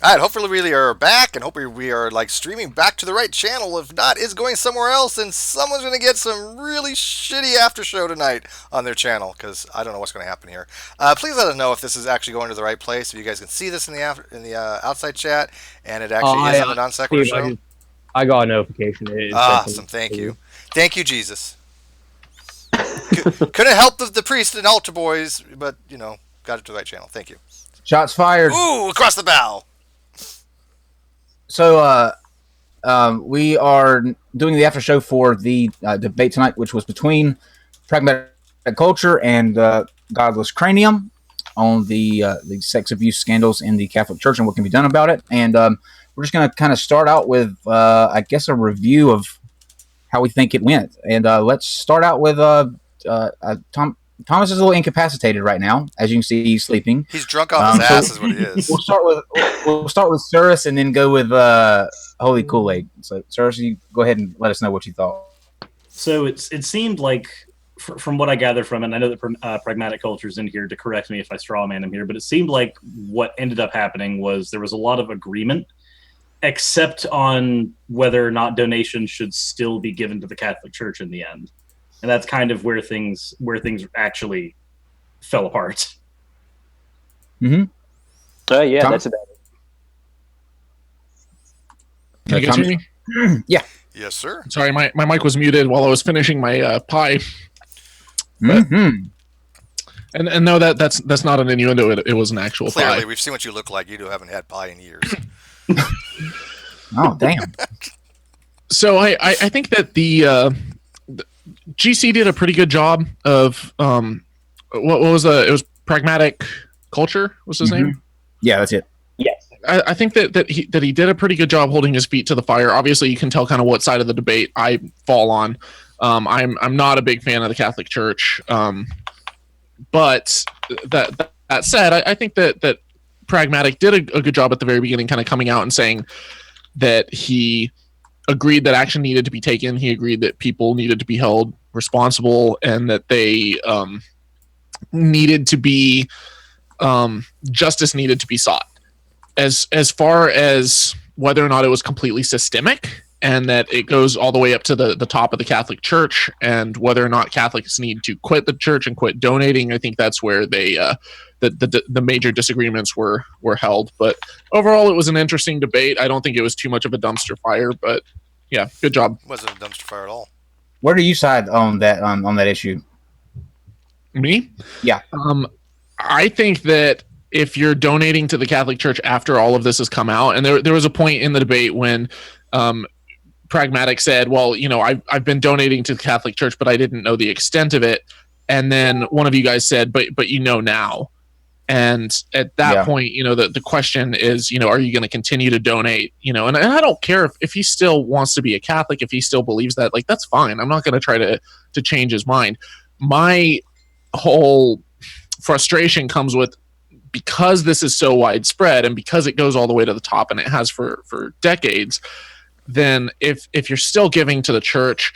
All right, hopefully we are back, and hopefully we are like streaming back to the right channel. If not, it's going somewhere else, and someone's going to get some really shitty after show tonight on their channel because I don't know what's going to happen here. Please let us know if this is actually going to the right place. If you guys can see this in the outside chat, and it actually is on the Non-Sequitur show. I got a notification. Awesome, thank you, Jesus. Couldn't help the priest and altar boys, but got it to the right channel. Thank you. Shots fired. Ooh, across the bow. So we are doing the after show for the debate tonight, which was between pragmatic culture and godless cranium on the sex abuse scandals in the Catholic Church and what can be done about it. And we're just going to kind of start out with, I guess, a review of how we think it went. And let's start out with Thomas is a little incapacitated right now, as you can see. He's sleeping. He's drunk off his ass, is what he is. We'll start with Cyrus and then go with Holy Kool-Aid. So, Cyrus, you go ahead and let us know what you thought. So it seemed like, from what I gathered from it, and I know that Pragmatic Culture's in here to correct me if I strawman him here, but it seemed like what ended up happening was there was a lot of agreement, except on whether or not donations should still be given to the Catholic Church in the end. And that's kind of where things actually fell apart. Mm-hmm. Yeah, Tom? that's about it. Can you guys hear me? Yeah. Yes, sir. Sorry, my mic was muted while I was finishing my pie. Mm-hmm. And no, that's not an innuendo. It was an actual Clearly, pie. we've seen what you look like. You haven't had pie in years. Oh, damn. So I think that the GC did a pretty good job of what was it was Pragmatic Culture was his name. Yeah, that's it. Yes. I think that he did a pretty good job holding his feet to the fire. Obviously, you can tell kind of what side of the debate I fall on. I'm not a big fan of the Catholic Church, but that said, I think that Pragmatic did a good job at the very beginning, kind of coming out and saying that he agreed that action needed to be taken. He agreed that people needed to be held responsible and that they needed to be justice needed to be sought. As far as whether or not it was completely systemic and that it goes all the way up to the top of the Catholic Church and whether or not Catholics need to quit the church and quit donating, I think that's where they the major disagreements were held. But overall, it was an interesting debate. I don't think it was too much of a dumpster fire, but yeah, good job. It wasn't a dumpster fire at all. Where do you side on that issue? Me? Yeah. I think that if you're donating to the Catholic Church after all of this has come out, and there was a point in the debate when Pragmatic said, well, I've been donating to the Catholic Church, but I didn't know the extent of it. And then one of you guys said, but now. And at that point, the question is, are you going to continue to donate? And I don't care if he still wants to be a Catholic, if he still believes that, like, that's fine. I'm not going to try to change his mind. My whole frustration comes with, because this is so widespread and because it goes all the way to the top and it has for decades, then if you're still giving to the church,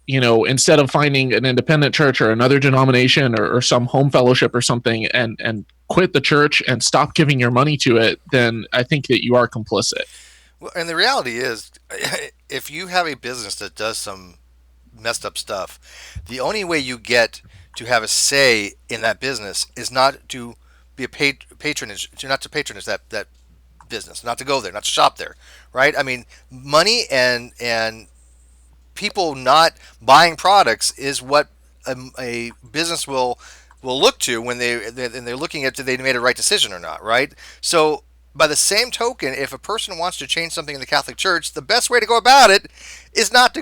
instead of finding an independent church or another denomination or some home fellowship or something and quit the church and stop giving your money to it, then I think that you are complicit. Well, and the reality is, if you have a business that does some messed up stuff, the only way you get to have a say in that business is not to be a patronage, not to patronage that business, not to go there, not to shop there, right? I mean, money and people not buying products is what a business will look to when they're looking at did they made a right decision or not, right? So by the same token, if a person wants to change something in the Catholic Church, the best way to go about it is not to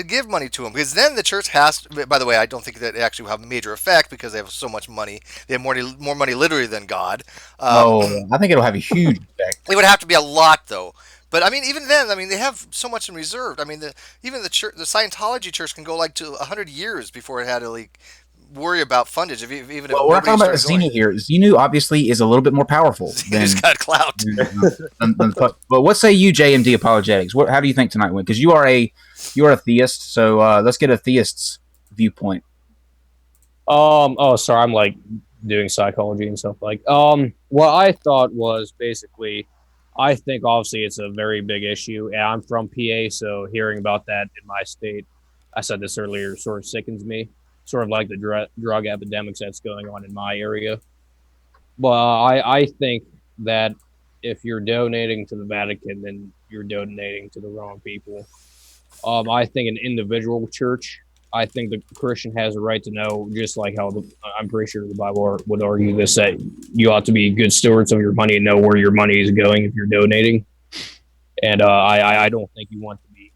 give money to them, because then the church has to, by the way, I don't think that it actually will have a major effect because they have so much money. They have more money literally than God. I think it'll have a huge effect. It would have to be a lot, though. But I mean, even then, they have so much in reserve. I mean, even the church, the Scientology church can go like to 100 years before it had to worry about fundage. Well, we're talking about Xenu here. Xenu obviously is a little bit more powerful. He's got clout. But what say you, JMD Apologetics? How do you think tonight went? Because you are a theist, so let's get a theist's viewpoint. Oh, sorry, I'm like doing psychology and stuff like. What I thought was basically, I think obviously it's a very big issue, and I'm from PA, so hearing about that in my state, I said this earlier, sort of sickens me. Sort of like the drug epidemics that's going on in my area. But I think that if you're donating to the Vatican, then you're donating to the wrong people. I think an individual church, I think the Christian has a right to know, just like how I'm pretty sure the Bible would argue this, that you ought to be good stewards of your money and know where your money is going if you're donating. And I don't think you want to be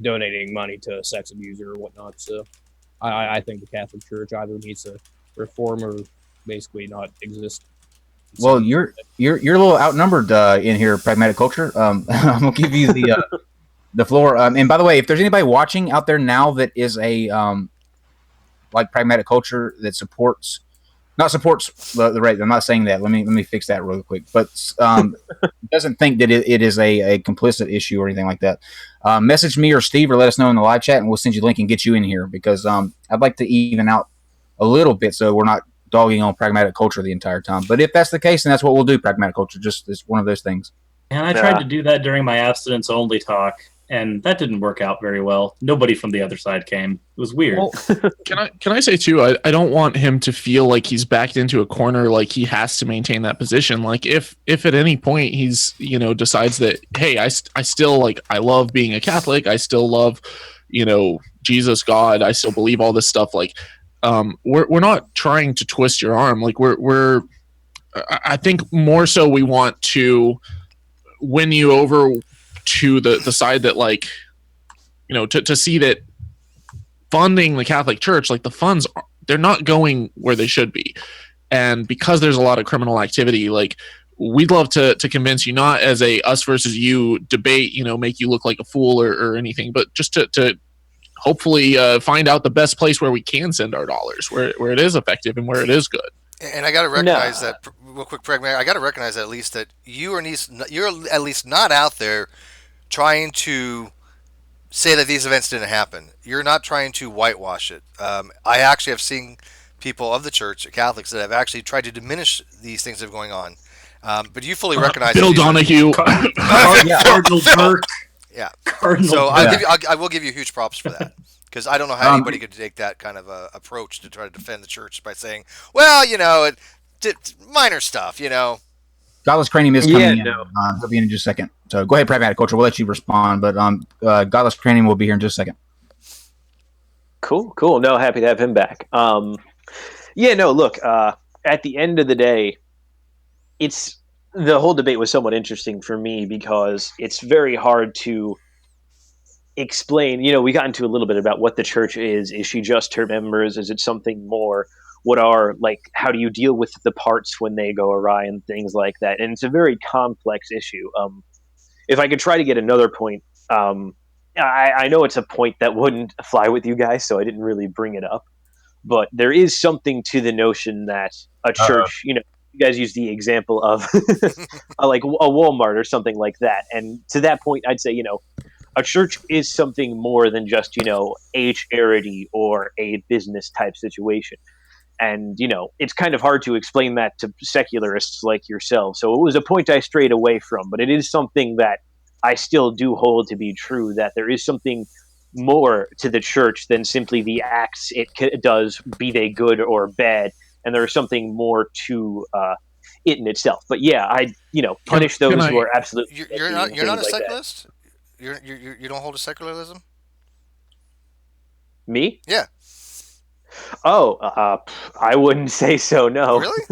donating money to a sex abuser or whatnot. So I think the Catholic Church either needs to reform or basically not exist. Well, you're a little outnumbered in here, pragmatic culture. I'm gonna give you the floor. And by the way, if there's anybody watching out there now that is a like pragmatic culture that supports the right. I'm not saying that. Let me fix that real quick. But doesn't think that it is a complicit issue or anything like that. Message me or Steve or let us know in the live chat, and we'll send you a link and get you in here because I'd like to even out a little bit so we're not dogging on pragmatic culture the entire time. But if that's the case, then that's what we'll do. Pragmatic culture, just it's one of those things. And I tried to do that during my abstinence only talk, and that didn't work out very well. Nobody from the other side came. It was weird. Well, can I say too? I don't want him to feel like he's backed into a corner, like he has to maintain that position. Like if at any point he's decides that, hey, I still like, I love being a Catholic, I still love Jesus, God, I still believe all this stuff. Like we're not trying to twist your arm. Like I think more so we want to win you over to the side that, like, to see that funding the Catholic Church, like the funds, they're not going where they should be. And because there's a lot of criminal activity, like we'd love to convince you, not as a us versus you debate, make you look like a fool or anything, but just to hopefully find out the best place where we can send our dollars, where it is effective and where it is good. And I got to recognize that, real quick, pragmatic. I got to recognize at least that you're at least not out there trying to say that these events didn't happen. You're not trying to whitewash it. I actually have seen people of the church, Catholics, that have actually tried to diminish these things that are going on. But you fully recognize Bill Donahue, Cardinal Burke. Yeah. Cardinal So Burke. I will give you huge props for that. Because I don't know how anybody could take that kind of approach to try to defend the church by saying, well, minor stuff, Godless Cranium is coming in. He'll be in just a second. So go ahead, pragmatic culture. We'll let you respond. But Godless Cranium will be here in just a second. Cool. No, happy to have him back. Look, at the end of the day, the whole debate was somewhat interesting for me because it's very hard to explain. We got into a little bit about what the church is. Is she just her members? Is it something more? How do you deal with the parts when they go awry and things like that? And it's a very complex issue. If I could try to get another point, I know it's a point that wouldn't fly with you guys, so I didn't really bring it up. But there is something to the notion that a church, you guys use the example of like a Walmart or something like that. And to that point, I'd say, a church is something more than just, a charity or a business type situation. And, it's kind of hard to explain that to secularists like yourself. So it was a point I strayed away from, but it is something that I still do hold to be true, that there is something more to the church than simply the acts it does, be they good or bad. And there's something more to it in itself. But yeah, I punish those who are absolutely. You're not a secularist. You don't hold a secularism. Me? Yeah. Oh, I wouldn't say so. No. Really?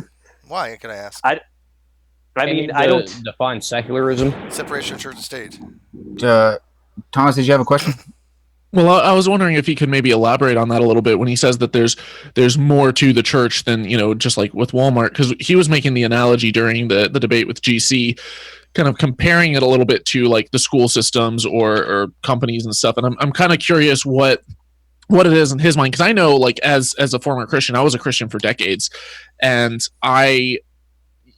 Why? Can I ask? I mean, I don't define secularism. Separation of church and state. Thomas, did you have a question? Well, I was wondering if he could maybe elaborate on that a little bit when he says that there's more to the church than, just like with Walmart, because he was making the analogy during the debate with GC, kind of comparing it a little bit to like the school systems or companies and stuff. And I'm kind of curious what it is in his mind, because I know, like, as a former Christian, I was a Christian for decades, and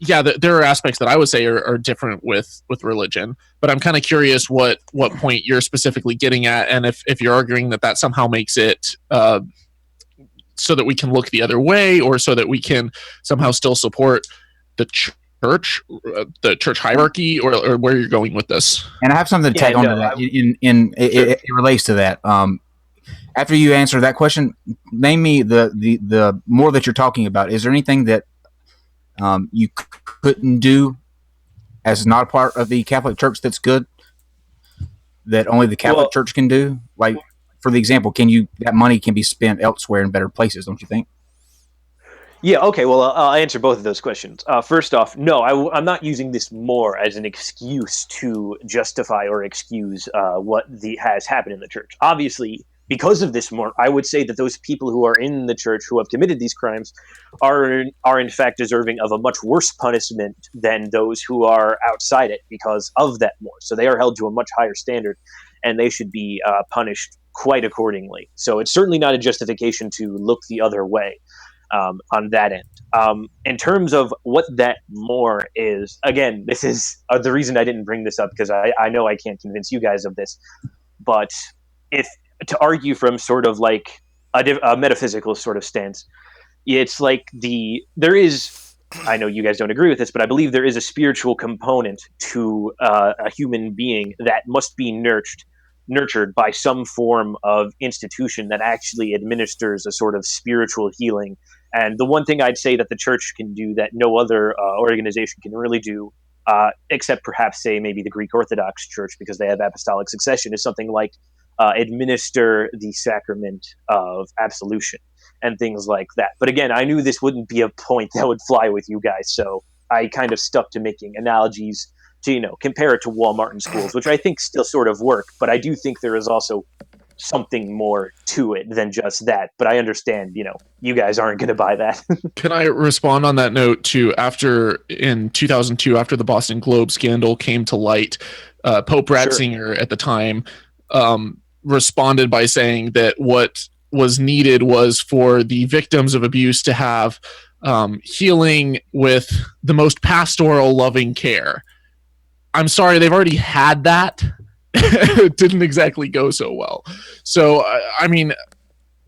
there are aspects that I would say are different with religion, but I'm kind of curious what point you're specifically getting at, and if you're arguing that somehow makes it so that we can look the other way, or so that we can somehow still support the church, the church hierarchy, or where you're going with this? And I have something to tag on to that. It relates to that. After you answer that question, name me the more that you're talking about. Is there anything that you couldn't do as not a part of the Catholic Church that's good, that only the Catholic Church can do? Like, for the example, that money can be spent elsewhere in better places, don't you think? Yeah, okay, well, I'll answer both of those questions. First off, no, I'm not using this more as an excuse to justify or excuse what has happened in the church. Obviously, because of this more, I would say that those people who are in the church who have committed these crimes are in fact deserving of a much worse punishment than those who are outside it because of that more. So they are held to a much higher standard, and they should be punished quite accordingly. So it's certainly not a justification to look the other way. On that end. In terms of what that more is, again, this is the reason I didn't bring this up, because I know I can't convince you guys of this, but if to argue from sort of like a metaphysical sort of stance, it's like there is, I know you guys don't agree with this, but I believe there is a spiritual component to a human being that must be nurtured by some form of institution that actually administers a sort of spiritual healing. And the one thing I'd say that the church can do that no other organization can really do, except perhaps say maybe the Greek Orthodox Church, because they have apostolic succession, is something like administer the sacrament of absolution and things like that. But again, I knew this wouldn't be a point that would fly with you guys, so I kind of stuck to making analogies to, compare it to Walmart schools, which I think still sort of work, but I do think there is also something more to it than just that. But I understand, you guys aren't going to buy that. Can I respond on that note to in 2002, after the Boston Globe scandal came to light, Pope Ratzinger at the time responded by saying that what was needed was for the victims of abuse to have healing with the most pastoral, loving care. I'm sorry, they've already had that. It didn't exactly go so well. So, I mean,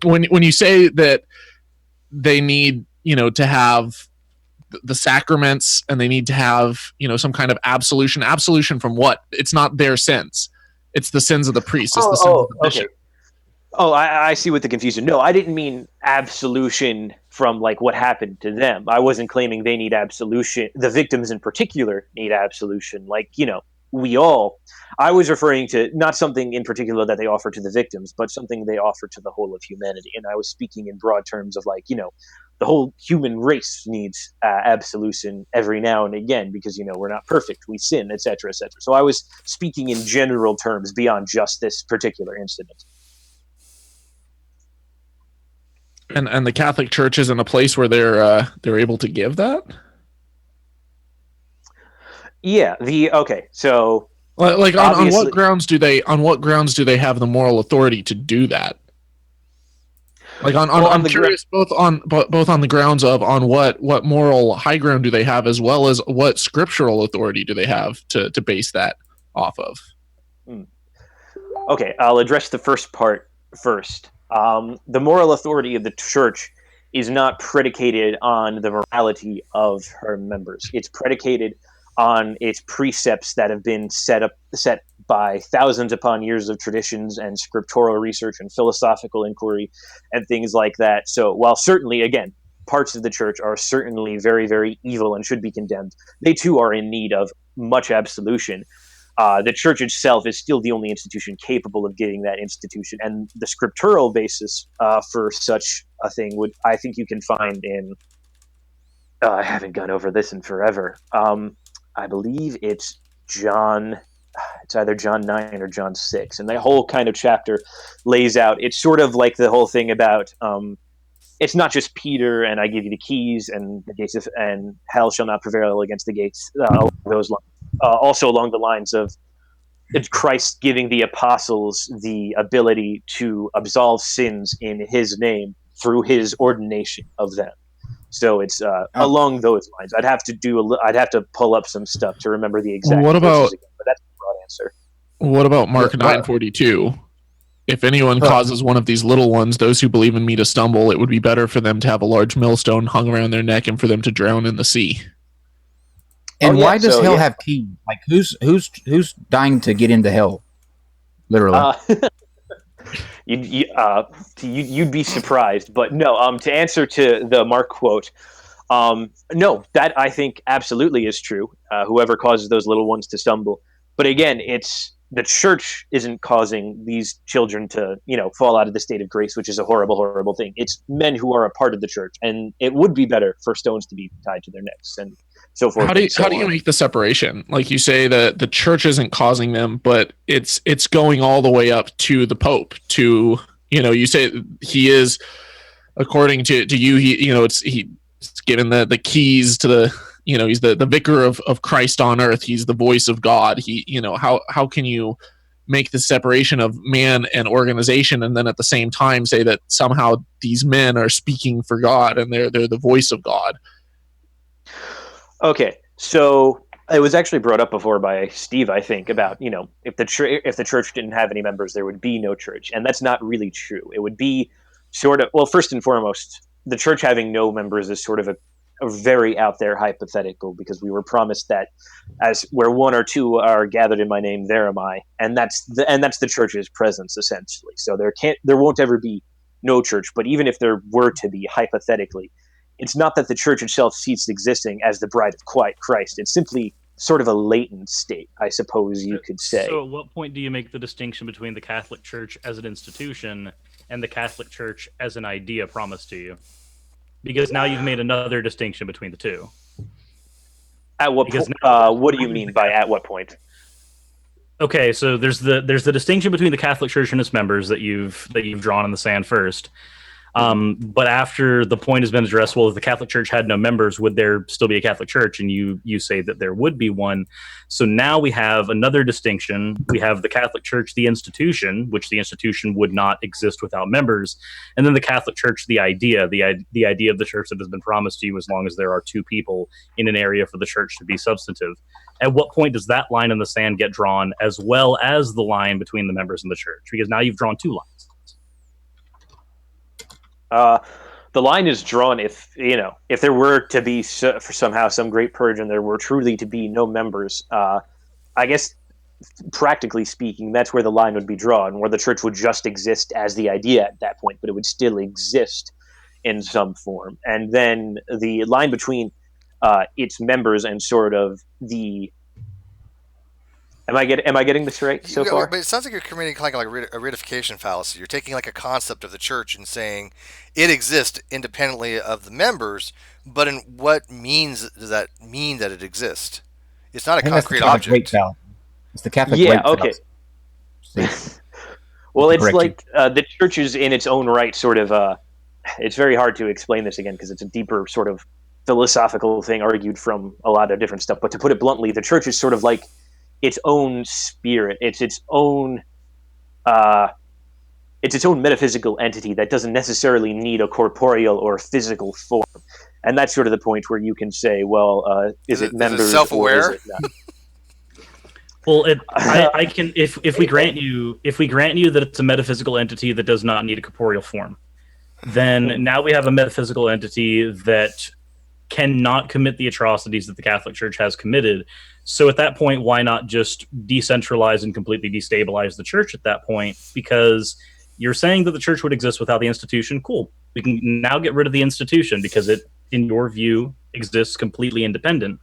when you say that they need, to have the sacraments and they need to have, some kind of absolution from what? It's not their sins. It's the sins of the priest. It's the sins of the bishop. Okay. Oh, I see what the confusion. No, I didn't mean absolution from like what happened to them. I wasn't claiming they need absolution. The victims in particular need absolution. Like, I was referring to not something in particular that they offer to the victims, but something they offer to the whole of humanity. And I was speaking in broad terms of like, the whole human race needs absolution every now and again because, we're not perfect. We sin, et cetera, et cetera. So I was speaking in general terms beyond just this particular incident. And the Catholic Church is in a place where they're able to give that? Yeah. So like on what grounds do they have the moral authority to do that? Like I'm curious both on the grounds of on what moral high ground do they have, as well as what scriptural authority do they have to base that off of. Okay, I'll address the first part first. The moral authority of the church is not predicated on the morality of her members. It's predicated on its precepts that have been set by thousands upon years of traditions and scriptural research and philosophical inquiry and things like that. So while certainly, again, parts of the church are certainly very, very evil and should be condemned, they too are in need of much absolution. The church itself is still the only institution capable of giving that institution, and the scriptural basis for such a thing I think you can find in I haven't gone over this in forever. I believe it's either John 9 or John 6, and the whole kind of chapter lays out, it's sort of like the whole thing about it's not just Peter and I give you the keys and the gates and hell shall not prevail against the gates, those lines. Also along the lines of Christ giving the apostles the ability to absolve sins in his name through his ordination of them. So it's along those lines. I'd have to pull up some stuff to remember the exact. What about? Again, but that's the broad answer. What about Mark 9:42? if anyone causes one of these little ones, those who believe in me, to stumble, it would be better for them to have a large millstone hung around their neck and for them to drown in the sea. And why does hell have keys? Like, who's dying to get into hell? Literally. You'd be surprised, but no. To answer to the Mark quote, no, that I think absolutely is true. Whoever causes those little ones to stumble, but again, it's the church isn't causing these children to, fall out of the state of grace, which is a horrible, horrible thing. It's men who are a part of the church, and it would be better for stones to be tied to their necks and so forth. How do you make the separation? Like you say that the church isn't causing them, but it's going all the way up to the Pope. To you say he is, according to you, he's given the keys to the. He's the vicar of Christ on earth. He's the voice of God. How can you make the separation of man and organization, and then at the same time say that somehow these men are speaking for God and they're the voice of God? Okay, so it was actually brought up before by Steve, I think, about if the church didn't have any members, there would be no church, and that's not really true. It would be sort of, well, first and foremost, the church having no members is sort of a very out there hypothetical, because we were promised that as where one or two are gathered in my name, there am I, and that's the church's presence essentially. So there won't ever be no church, but even if there were to be, hypothetically, it's not that the church itself ceased existing as the bride of Christ. It's simply sort of a latent state, I suppose you could say. So at what point do you make the distinction between the Catholic Church as an institution and the Catholic Church as an idea promised to you? Because now you've made another distinction between the two. At what point? What do you mean by at what point? Okay, so there's the distinction between the Catholic Church and its members that you've drawn in the sand first. But after the point has been addressed, well, if the Catholic Church had no members, would there still be a Catholic Church? And you say that there would be one. So now we have another distinction. We have the Catholic Church, the institution, which the institution would not exist without members. And then the Catholic Church, the idea of the church that has been promised to you as long as there are two people in an area for the church to be substantive. At what point does that line in the sand get drawn, as well as the line between the members and the church? Because now you've drawn two lines. The line is drawn if there were to be somehow some great purge and there were truly to be no members. I guess practically speaking, that's where the line would be drawn, where the church would just exist as the idea at that point, but it would still exist in some form. And then the line between its members and sort of the Am I getting this right so far? But it sounds like you're committing like a reification fallacy. You're taking like a concept of the church and saying it exists independently of the members, but in what means does that mean that it exists? It's not a concrete object. It's the Catholic weight fallacy. Well, it's like the church is in its own right sort of it's very hard to explain this again because it's a deeper sort of philosophical thing argued from a lot of different stuff. But to put it bluntly, the church is sort of like its own spirit. It's its own metaphysical entity that doesn't necessarily need a corporeal or physical form. And that's sort of the point where you can say, well, is it members? Is it self-aware? Or is it not? Well, I can if we grant you that it's a metaphysical entity that does not need a corporeal form, then now we have a metaphysical entity that cannot commit the atrocities that the Catholic Church has committed. So at that point, why not just decentralize and completely destabilize the church at that point? Because you're saying that the church would exist without the institution. Cool. We can now get rid of the institution because it, in your view, exists completely independent.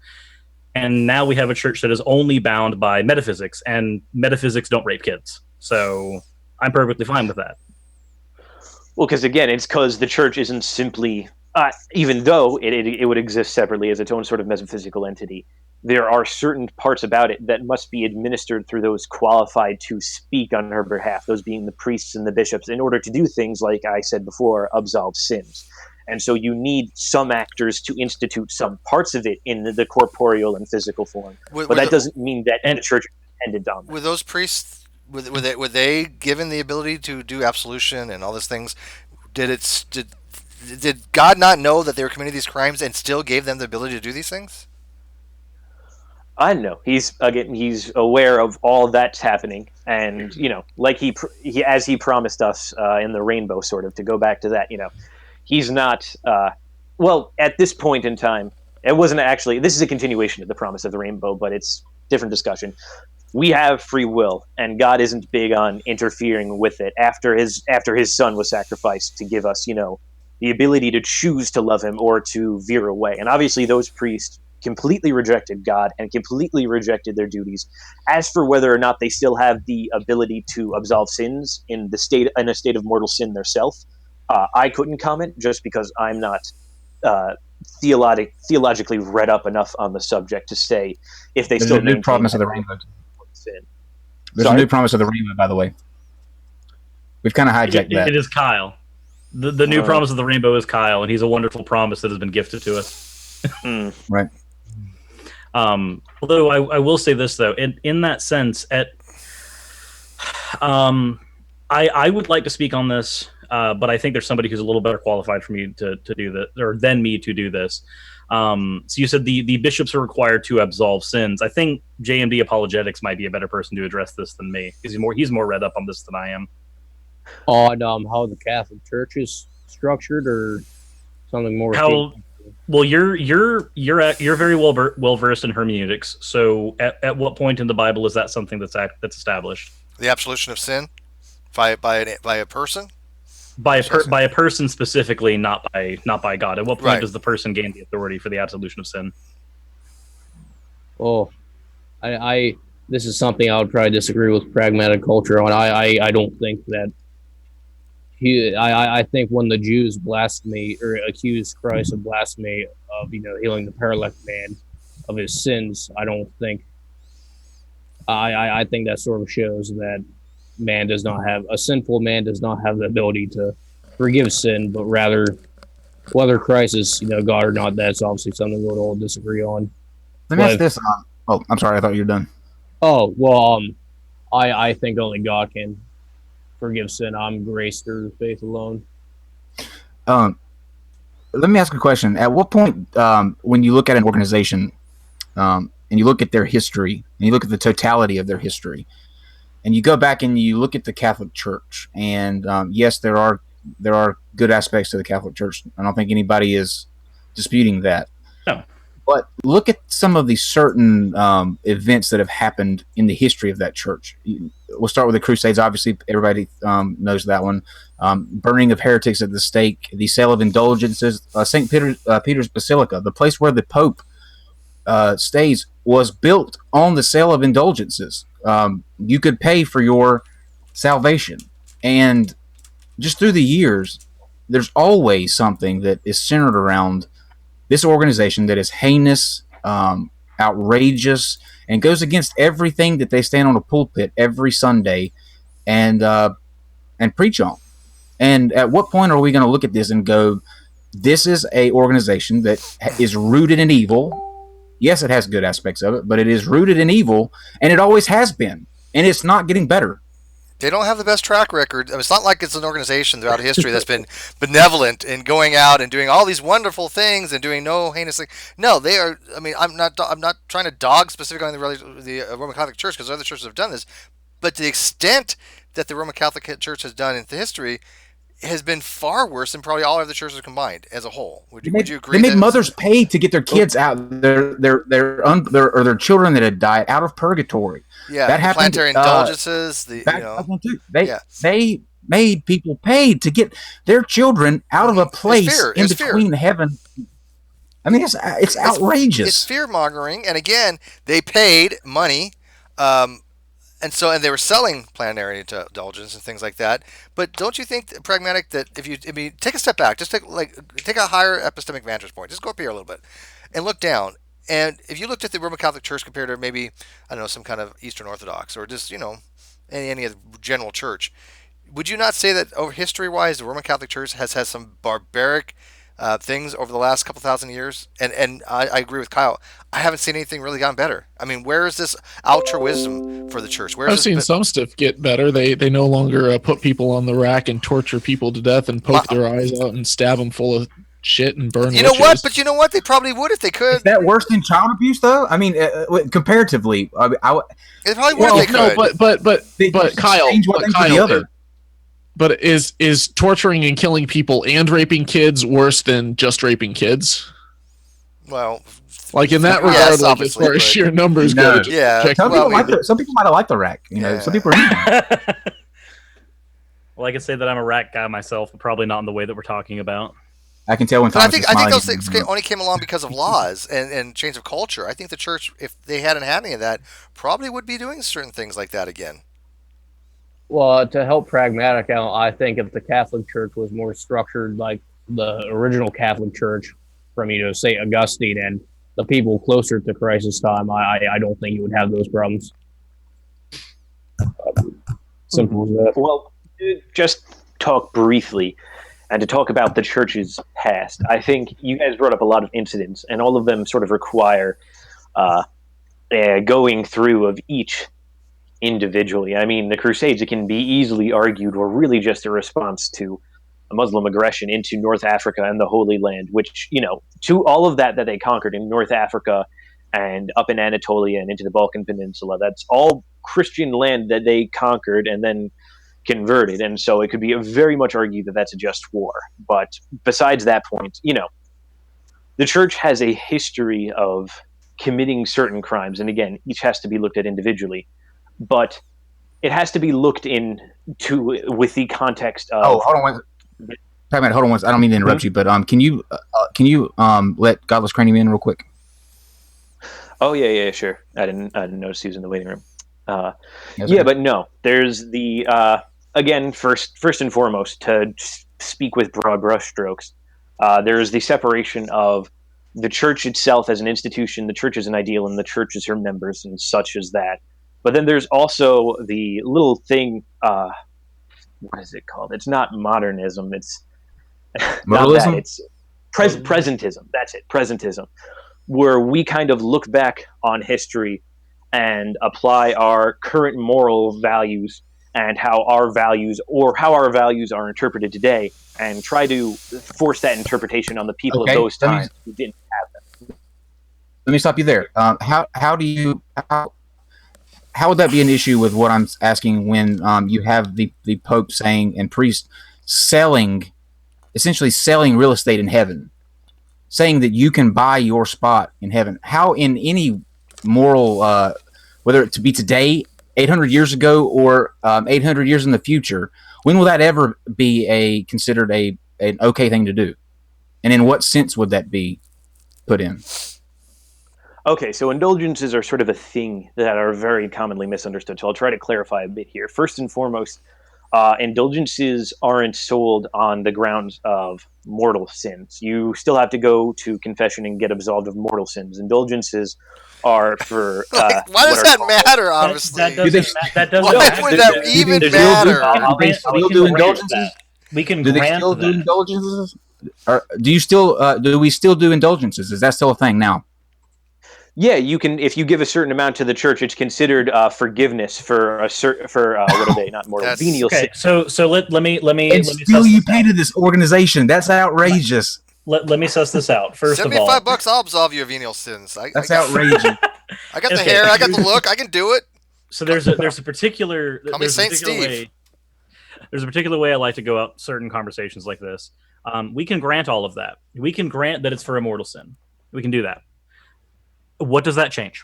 And now we have a church that is only bound by metaphysics, and metaphysics don't rape kids. So I'm perfectly fine with that. Well, because again, it's because the church isn't simply, even though it would exist separately as its own sort of metaphysical entity, there are certain parts about it that must be administered through those qualified to speak on her behalf, those being the priests and the bishops, in order to do things like I said before, absolve sins. And so you need some actors to institute some parts of it in the corporeal and physical form. But that doesn't mean that the church depended on that. Were those priests, were they given the ability to do absolution and all these things? Did God not know that they were committing these crimes and still gave them the ability to do these things? I know he's aware of all that's happening, and like he as he promised us in the rainbow, sort of to go back to that. He's not. Well, at this point in time, it wasn't actually. This is a continuation of the promise of the rainbow, but it's different discussion. We have free will, and God isn't big on interfering with it. After his son was sacrificed to give us, the ability to choose to love him or to veer away. And obviously, those priests completely rejected God and completely rejected their duties. As for whether or not they still have the ability to absolve sins in a state of mortal sin themselves, I couldn't comment just because I'm not theologically read up enough on the subject to say if they There's still a new maintain promise of the rainbow. sin. There's a new promise of the rainbow, by the way. We've kind of hijacked that. It is Kyle. The new promise of the rainbow is Kyle, and he's a wonderful promise that has been gifted to us. Right. Although I will say this though, in that sense, I would like to speak on this, but I think there's somebody who's a little better qualified for me to do that, or than me to do this. So you said the bishops are required to absolve sins. I think JMD Apologetics might be a better person to address this than me, because he's more read up on this than I am. On how the Catholic Church is structured, or something more. Well, you're very well versed in hermeneutics. So at what point in the Bible is that something that's established? The absolution of sin by a person. By a person specifically, not by God. At what point does the person gain the authority for the absolution of sin? Oh, I this is something I would probably disagree with pragmatic culture on. I don't think that. I think when the Jews blaspheme or accuse Christ of blasphemy of healing the paralytic man of his sins, I don't think. I think that sort of shows that a sinful man does not have the ability to forgive sin, but rather whether Christ is God or not, that's obviously something we'll all disagree on. Let me ask this. Oh, I'm sorry. I thought you were done. Oh well, I think only God can forgive sin. I'm grace through faith alone. Let me ask a question. At what point, when you look at an organization, and you look at their history, and you look at the totality of their history, and you go back and you look at the Catholic Church, and yes, there are good aspects to the Catholic Church. I don't think anybody is disputing that. No. But look at some of the certain events that have happened in the history of that church. We'll start with the Crusades. Obviously, everybody knows that one. Burning of heretics at the stake, the sale of indulgences, St. Peter's Basilica, the place where the Pope stays, was built on the sale of indulgences. You could pay for your salvation. And just through the years, there's always something that is centered around this organization that is heinous, outrageous, and goes against everything that they stand on a pulpit every Sunday and preach on. And at what point are we going to look at this and go, this is a organization that is rooted in evil? Yes, it has good aspects of it, but it is rooted in evil, and it always has been, and it's not getting better. They don't have the best track record. I mean, it's not like it's an organization throughout history that's been benevolent in going out and doing all these wonderful things and doing no heinous things. No, they are. I mean, I'm not trying to dog specifically on the Roman Catholic Church, because other churches have done this, but to the extent that the Roman Catholic Church has done in the history has been far worse than probably all other churches combined as a whole. Would you agree? They made mothers pay to get their kids out, their children that had died out of purgatory. Yeah, that happened. Planetary indulgences. They made people pay to get their children out of a place in between heaven. I mean, it's outrageous. It's fear mongering, and again, they paid money. And they were selling planetary indulgence and things like that. But don't you think, pragmatic, that if you take a step back, just take a higher epistemic vantage point, just go up here a little bit, and look down. And if you looked at the Roman Catholic Church compared to maybe, I don't know, some kind of Eastern Orthodox or just any other general church, would you not say that over history-wise, the Roman Catholic Church has had some barbaric things over the last couple thousand years? And I agree with Kyle. I haven't seen anything really gotten better. I mean, where is this altruism for the church? I've seen some stuff get better. They no longer put people on the rack and torture people to death and poke their eyes out and stab them full of shit and burn You know what? witches. But you know what? They probably would if they Is could. that worse than child abuse, though? I mean, comparatively, They probably would Well, if they no, could. but Kyle, change one thing for the other. But is torturing and killing people and raping kids worse than just raping kids? Well, Like in that Yes, regard, like as obviously, far as but- sheer numbers No. go, just Yeah. check- Some Well, people some people might have liked the rack. You know, some people are. Well, I could say that I'm a rat guy myself, but probably not in the way that we're talking about. I can tell when but I Thomas think is I think smiling. those things only came along because of laws and change of culture. I think the church, if they hadn't had any of that, probably would be doing certain things like that again. Well, to help pragmatic out, I think if the Catholic Church was more structured like the original Catholic Church from, St. Augustine and the people closer to Christ's time, I don't think you would have those problems. Simple as that. Well, to just talk briefly and to talk about the church's past, I think you guys brought up a lot of incidents, and all of them sort of require going through of each individually. I mean, the Crusades, it can be easily argued, were really just a response to a Muslim aggression into North Africa and the Holy Land, which, to all of that they conquered in North Africa and up in Anatolia and into the Balkan Peninsula, that's all Christian land that they conquered and then converted. And so it could be very much argued that that's a just war. But besides that point, the church has a history of committing certain crimes. And again, each has to be looked at individually. But it has to be looked into with the context of. Oh, hold on one. I don't mean to interrupt you, but can you let Godless Cranium in real quick? Oh yeah, sure. I didn't notice he was in the waiting room. Yes, Yeah, sir. but no. There's the again first and foremost, to speak with broad brushstrokes. There's the separation of the church itself as an institution, the church as an ideal, and the church as her members, and such as that. But then there's also the little thing. What is it called? It's not modernism. It's not Modalism? that. It's presentism. That's it. Presentism, where we kind of look back on history and apply our current moral values and how our values are interpreted today, and try to force that interpretation on the people Okay, of those let me- times who didn't have them. Let me stop you there. How would that be an issue with what I'm asking when you have the Pope saying and priest essentially selling real estate in heaven, saying that you can buy your spot in heaven? How in any moral, whether it to be today, 800 years ago, or 800 years in the future, when will that ever be considered an okay thing to do? And in what sense would that be put in? Okay, so indulgences are sort of a thing that are very commonly misunderstood. So I'll try to clarify a bit here. First and foremost, indulgences aren't sold on the grounds of mortal sins. You still have to go to confession and get absolved of mortal sins. Indulgences are for Why does that matter? Obviously, That doesn't why matter. would that even There's matter? They still do indulgences? We can Do they grant still do that. indulgences? Or do we still do indulgences? Is that still a thing now? Yeah, you can. If you give a certain amount to the church, it's considered forgiveness for what are they? Not mortal, That's- venial Okay, sin. so let me And suss still you this pay out. to this organization. That's outrageous. Let me suss this out. First of all, $75, I'll absolve you of venial sins. That's I got, outrageous. I got the Okay. hair, I got the look, I can do it. so there's a particular Call me there's a Saint particular Steve. way there's a particular way I like to go out certain conversations like this. We can grant all of that. We can grant that it's for a mortal sin. We can do that. What does that change?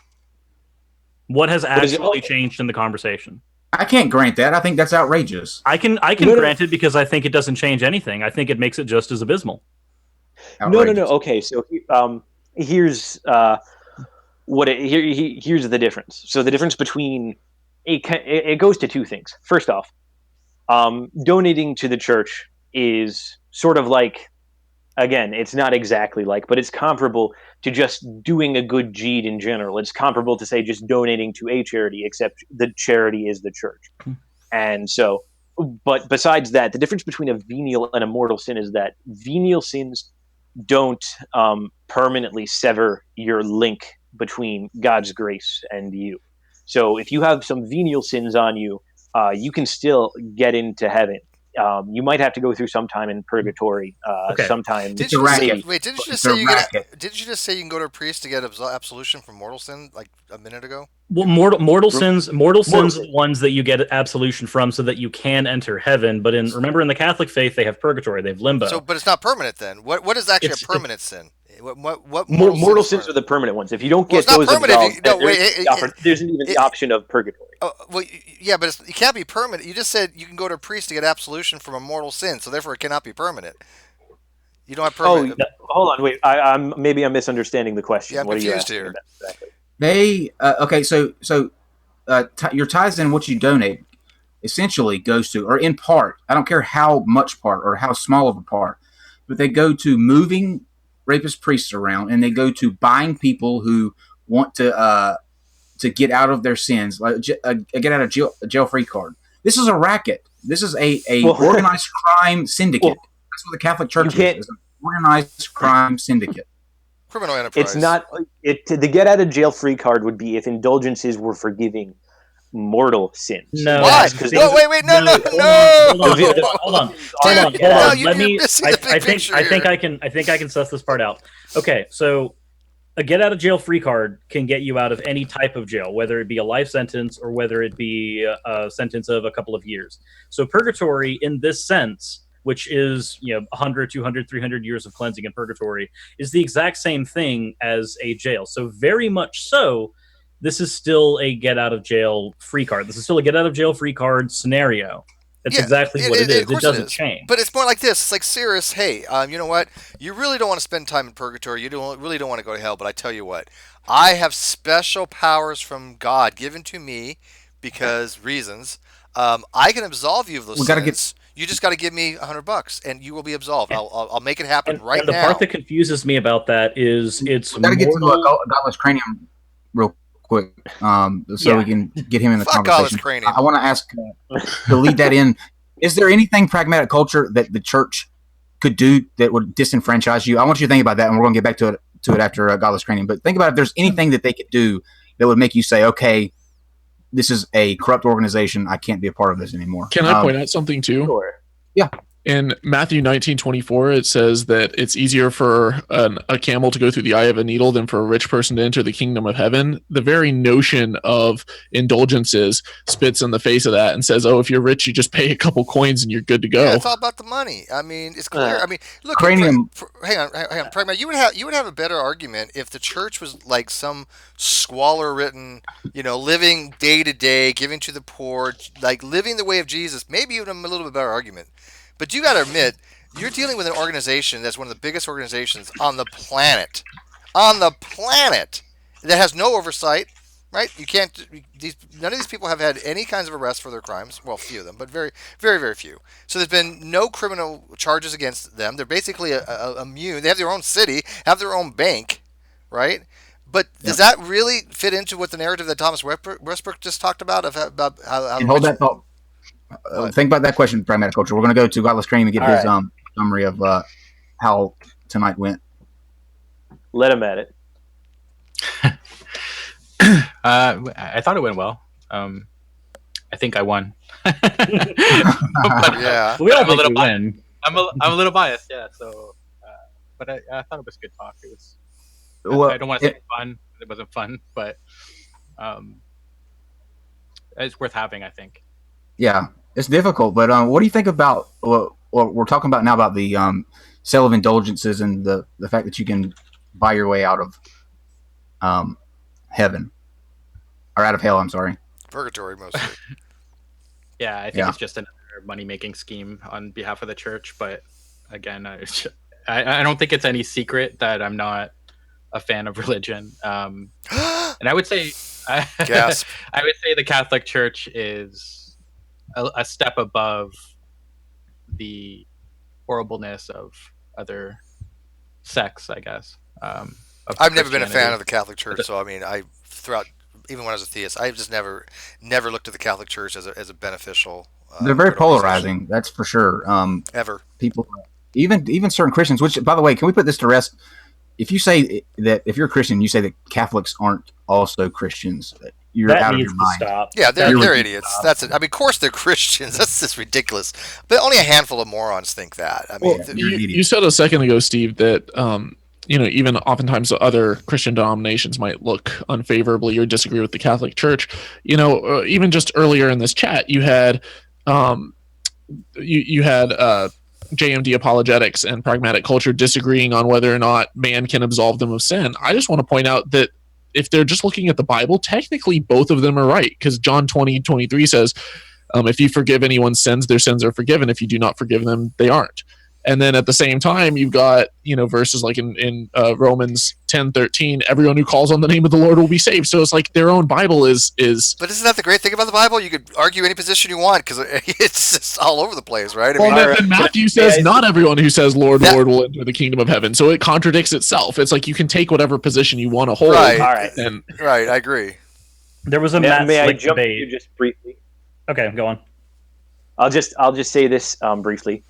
What has What is it? actually changed in the conversation? I can't grant that. I think that's outrageous. I can No. grant it because I think it doesn't change anything. I think it makes it just as abysmal. No. Outrageous. Okay, so here's here's the difference. So the difference between it goes to two things. First off, donating to the church is sort of like, again, it's not exactly like, but it's comparable to just doing a good deed in general. It's comparable to, say, just donating to a charity, except the charity is the church. And so, but besides that, the difference between a venial and a mortal sin is that venial sins don't permanently sever your link between God's grace and you. So if you have some venial sins on you, you can still get into heaven You might have to go through some time in purgatory. Okay. Sometime. Didn't a you racket. say, wait, didn't you just It's a say racket. didn't you just say you can go to a priest to get absolution from mortal sin like a minute ago? Well, mortal sins are sins. the ones that you get absolution from, so that you can enter heaven. But remember, in the Catholic faith, they have purgatory, they have limbo. So, but it's not permanent then. What is actually a permanent sin? What Mortal sins are the permanent ones. If you don't get Well, it's those not permanent if absolved, you- no, wait, there's even the option of purgatory. Oh, well, yeah, but it can't be permanent. You just said you can go to a priest to get absolution from a mortal sin, so therefore it cannot be permanent. You don't have permanent. Hold on, wait. I'm misunderstanding the question. Yeah, I'm what are you confused asking here. about exactly? They okay. So your tithes and what you donate essentially goes to, or in part, I don't care how much part or how small of a part, but they go to moving rapist priests around, and they go to buying people who want to get out of their sins, like get out of jail free card. This is a racket. This is a organized crime syndicate. That's what the Catholic Church is. It's an organized crime syndicate. Criminal enterprise. It's not. The get out of jail free card would be if indulgences were forgiving mortal sins. No. Why? No, wait, no. Hold on. No, Let me. you're missing the big picture I think here. I can suss this part out. Okay, so a get out of jail free card can get you out of any type of jail, whether it be a life sentence or whether it be a sentence of a couple of years. So purgatory, in this sense, which is 100, 200, 300 years of cleansing in purgatory, is the exact same thing as a jail. So very much so, this is still a get out of jail free card. This is still a get out of jail free card scenario. That's exactly what it is. It doesn't change. But it's more like this. It's like, Sirius, hey, you know what? You really don't want to spend time in purgatory. You really don't want to go to hell. But I tell you what, I have special powers from God given to me because reasons. I can absolve you of those sins. You just got to give me $100, and you will be absolved. I'll make it happen right now. The part that confuses me about that is it's got to get to Godless Cranium real quick, so we can get him in the conversation. I want to ask to lead that in. Is there anything pragmatic culture that the church could do that would disenfranchise you? I want you to think about that, and we're going to get back to it after Godless Cranium. But think about if there's anything that they could do that would make you say, okay, this is a corrupt organization. I can't be a part of this anymore. Can I point out something too? Sure. Yeah. In Matthew 19:24, it says that it's easier for a camel to go through the eye of a needle than for a rich person to enter the kingdom of heaven. The very notion of indulgences spits in the face of that and says, oh, if you're rich, you just pay a couple coins and you're good to go. Yeah, it's all about the money. I mean, it's clear. I mean, look, Cranium. hang on. Pragmatic, you would have a better argument if the church was like some squalor-ridden, living day to day, giving to the poor, like living the way of Jesus. Maybe even a little bit better argument. But you got to admit, you're dealing with an organization that's one of the biggest organizations on the planet. That has no oversight, right? You can't. None of these people have had any kinds of arrests for their crimes. Well, few of them, but very, very, very few. So there's been no criminal charges against them. They're basically immune. They have their own city, have their own bank, right? But does that really fit into what the narrative that Thomas Westbrook just talked about about how? Hold that thought. Think about that question, pragmatic culture. We're going to go to Godless Cranium and get his summary of how tonight went. Let him at it. I thought it went well. I think I won. But, yeah, we all I'm a little win. I'm a little biased, yeah. So, but I thought it was good talk. It was. Well, I don't want to say fun. It wasn't fun, but it's worth having, I think. Yeah, it's difficult, but what do you think about what we're talking about now about the sale of indulgences and the fact that you can buy your way out of heaven or out of hell? I'm sorry, purgatory mostly. Yeah, I think it's just another money-making scheme on behalf of the church. But again, I don't think it's any secret that I'm not a fan of religion, and I would say, Gasp. I would say the Catholic Church is a step above the horribleness of other sects, I guess. I've never been a fan of the Catholic Church, so I mean, even when I was a theist, I've just never looked at the Catholic Church as a beneficial. They're very polarizing, that's for sure. Ever people, even certain Christians. Which, by the way, can we put this to rest? If you say that if you're a Christian, you say that Catholics aren't also Christians, you're That out of needs your to mind. stop. Yeah, That they're needs to idiots. stop. That's it. I mean, of course they're Christians. That's just ridiculous. But only a handful of morons think that. I mean, Well, You're an idiot. you said a second ago, Steve, that even oftentimes other Christian denominations might look unfavorably or disagree with the Catholic Church. Even just earlier in this chat, you had you had JMD apologetics and pragmatic culture disagreeing on whether or not man can absolve them of sin. I just want to point out that if they're just looking at the Bible, technically both of them are right, because John 20:23 says, if you forgive anyone's sins, their sins are forgiven. If you do not forgive them, they aren't. And then at the same time, you've got verses like in Romans 10:13, everyone who calls on the name of the Lord will be saved. So it's like their own Bible is. But isn't that the great thing about the Bible? You could argue any position you want because it's just all over the place, right? I Well, mean, then Matthew says not everyone who says Lord, Lord will enter the kingdom of heaven. So it contradicts itself. It's like you can take whatever position you want to hold. Right. All right. And right, I agree. There was a May, Matt may I Slick jump debate. in just briefly? Okay, go on. I'll just say this briefly.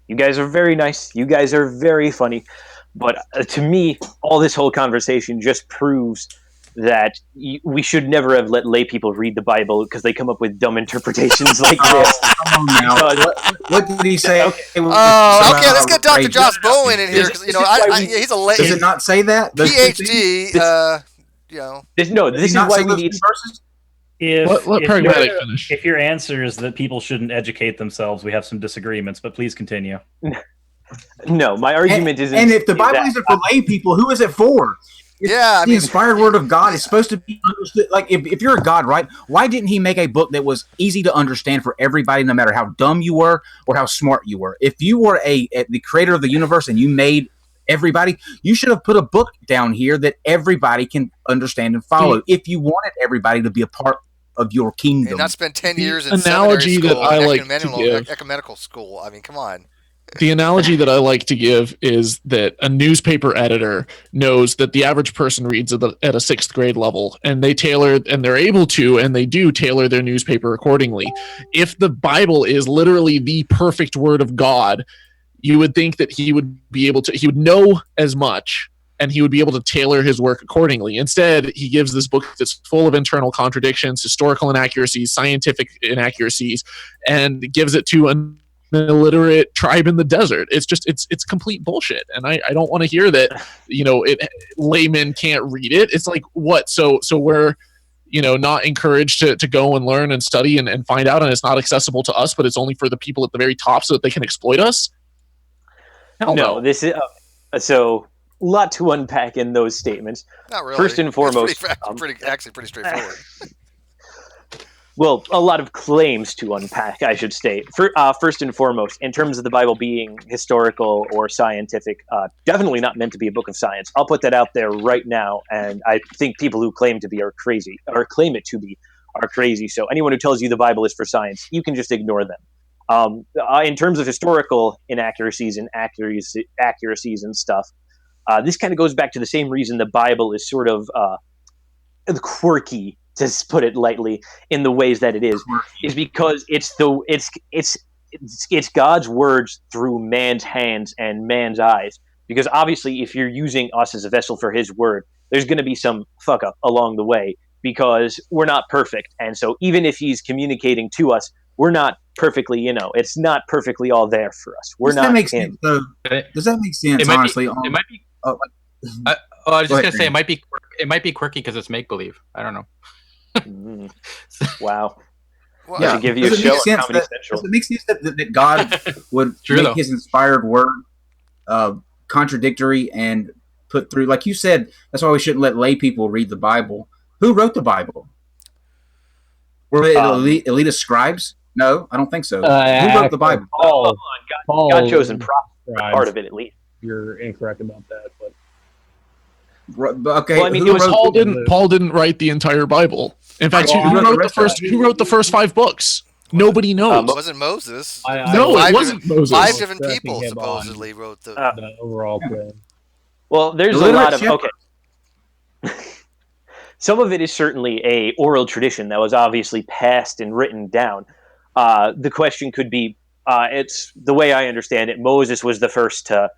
You guys are very nice. You guys are very funny. But to me, all this whole conversation just proves that we should never have let lay people read the Bible because they come up with dumb interpretations like this. Come on now. What did he say? Oh, okay. Let's get Dr. Josh Bowen in here because he's a Does it not say that? PhD. This is why we need verses. let pragmatic finish. If your answer is that people shouldn't educate themselves, we have some disagreements, but please continue. No, my argument is. And if the Bible isn't for lay people, who is it for? The inspired word of God is supposed to be understood. Like, if you're a God, right? Why didn't he make a book that was easy to understand for everybody, no matter how dumb you were or how smart you were? If you were the creator of the universe and you made everybody, you should have put a book down here that everybody can understand and follow. If you wanted everybody to be a part of your kingdom, and not spend 10 years in analogy seminary school, that I like to give, ecumenical school. I mean, come on. The analogy that I like to give is that a newspaper editor knows that the average person reads at a 6th grade level, and they tailor, and they're able to, and they do tailor their newspaper accordingly. If the Bible is literally the perfect word of God, you would think that he would be able to, he would know as much, and he would be able to tailor his work accordingly. Instead, he gives this book that's full of internal contradictions, historical inaccuracies, scientific inaccuracies, and gives it to an illiterate tribe in the desert. It's just it's complete bullshit, and I don't want to hear that laymen can't read it. It's like, what, so we're not encouraged to go and learn and study and find out, and it's not accessible to us, but it's only for the people at the very top so that they can exploit us? Hell no. This is so a lot to unpack in those statements. Not really. First and foremost, actually pretty straightforward. Well, a lot of claims to unpack, I should state. First and foremost, in terms of the Bible being historical or scientific, definitely not meant to be a book of science. I'll put that out there right now, and I think people who claim to be are crazy, or claim it to be are crazy. So anyone who tells you the Bible is for science, you can just ignore them. In terms of historical inaccuracies and accuracies and stuff, this kind of goes back to the same reason the Bible is sort of quirky, to put it lightly, in the ways that it is because it's God's words through man's hands and man's eyes. Because obviously, if you're using us as a vessel for His word, there's going to be some fuck up along the way because we're not perfect. And so, even if He's communicating to us, we're not perfectly, it's not perfectly all there for us. We're not Him. Does that make sense? Honestly, it might be. I was just gonna say it might be quirky because it's make believe. I don't know. Wow. Well, yeah. Give you a show on Comedy Central. Does it make sense that God would make His inspired word contradictory and put through, like you said, that's why we shouldn't let lay people read the Bible. Who wrote the Bible? Were they elitist scribes? No, I don't think so. Who wrote the Bible? God chosen part of it, at least. You're incorrect about that, but okay. Well, I mean, Paul didn't write the entire Bible. In fact, who wrote the first 5 books? Nobody knows. It wasn't Moses. It wasn't Moses. 5 different people supposedly wrote the overall plan. Well, there's a lot of some of it is certainly a oral tradition that was obviously passed and written down. The question could be, it's the way I understand it, Moses was the first to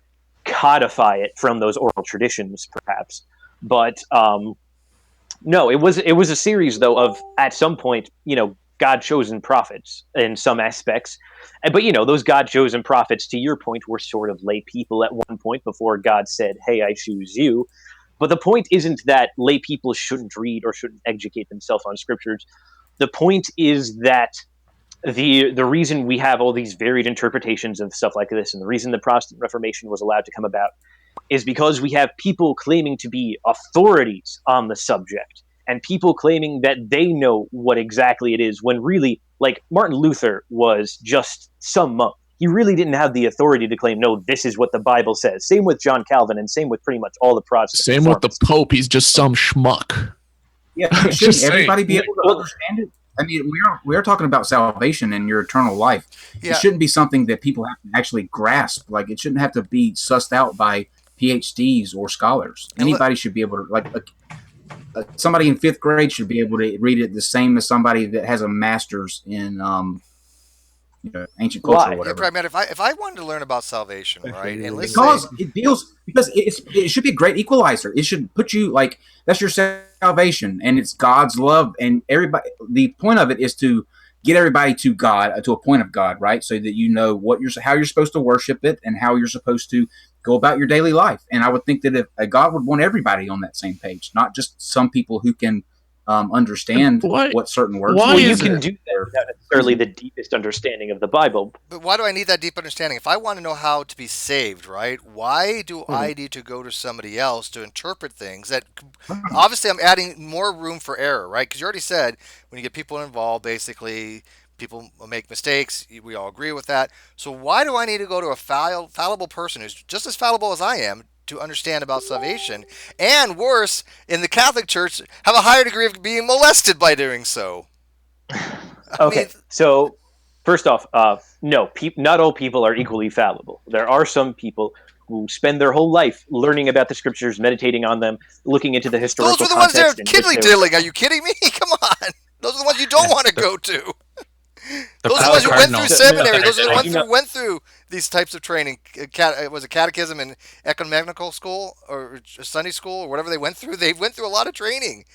codify it from those oral traditions, perhaps. But No, it was a series though of at some point, God chosen prophets in some aspects. But those God chosen prophets, to your point, were sort of lay people at one point before God said, "Hey, I choose you." But the point isn't that lay people shouldn't read or shouldn't educate themselves on scriptures. The point is that the reason we have all these varied interpretations of stuff like this, and the reason the Protestant Reformation was allowed to come about, is because we have people claiming to be authorities on the subject, and people claiming that they know what exactly it is, when really, like, Martin Luther was just some monk. He really didn't have the authority to claim, no, this is what the Bible says. Same with John Calvin, and same with pretty much all the Protestant Same with the Pope. He's just some schmuck. Yeah, shouldn't everybody be able to understand it? I mean, we're talking about salvation and your eternal life. Yeah. It shouldn't be something that people have to actually grasp. Like, it shouldn't have to be sussed out by PhDs or scholars. Anybody should be able to, like, somebody in fifth grade should be able to read it the same as somebody that has a master's in ancient culture or whatever. Yeah, Pragmatic, if I wanted to learn about salvation, right, and let's because it should be a great equalizer. It should put you, like, that's your salvation, and it's God's love, and everybody. The point of it is to get everybody to God, to a point of God, right? So that you know how you're supposed to worship it and how you're supposed to go about your daily life. And I would think that if God would want everybody on that same page, not just some people who can understand what certain words. Well, you can do that without necessarily the deepest understanding of the Bible. But why do I need that deep understanding? If I want to know how to be saved, right? Why do I need to go to somebody else to interpret things that obviously I'm adding more room for error, right? Because you already said when you get people involved, basically people make mistakes. We all agree with that. So why do I need to go to a fallible person who's just as fallible as I am to understand about salvation, and worse, in the Catholic Church, have a higher degree of being molested by doing so? So first off, no, not all people are equally fallible. There are some people who spend their whole life learning about the scriptures, meditating on them, looking into the historical context. Those are the ones that are kiddly diddling. Are you kidding me? Come on. Those are the ones you don't want to go to. Those are the ones who went through seminary. Those are the ones who went through these types of training. Was it catechism and ecumenical school or Sunday school or whatever they went through? They went through a lot of training.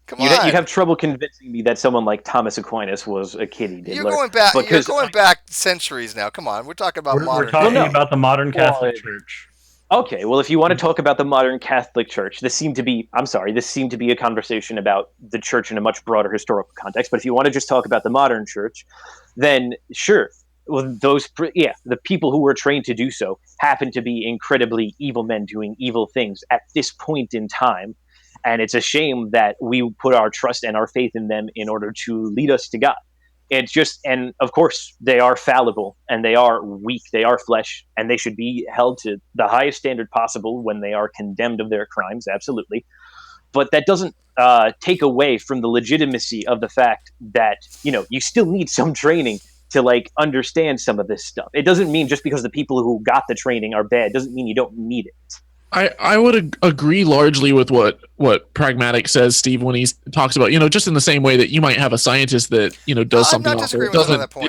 Come on. You'd have trouble convincing me that someone like Thomas Aquinas was a kiddie diddler. You're going back centuries now. Come on. We're talking about modern. We're talking about the modern Catholic Church. Okay, well, if you want to talk about the modern Catholic Church, this seemed to be a conversation about the church in a much broader historical context. But if you want to just talk about the modern church, then sure. Well, the people who were trained to do so happen to be incredibly evil men doing evil things at this point in time. And it's a shame that we put our trust and our faith in them in order to lead us to God. And of course, they are fallible and they are weak, they are flesh, and they should be held to the highest standard possible when they are condemned of their crimes, absolutely. But that doesn't take away from the legitimacy of the fact that, you still need some training to, like, understand some of this stuff. It doesn't mean just because the people who got the training are bad, doesn't mean you don't need it. I would agree largely with what Pragmatic says, Steve, when he talks about, just in the same way that you might have a scientist that, does something else. It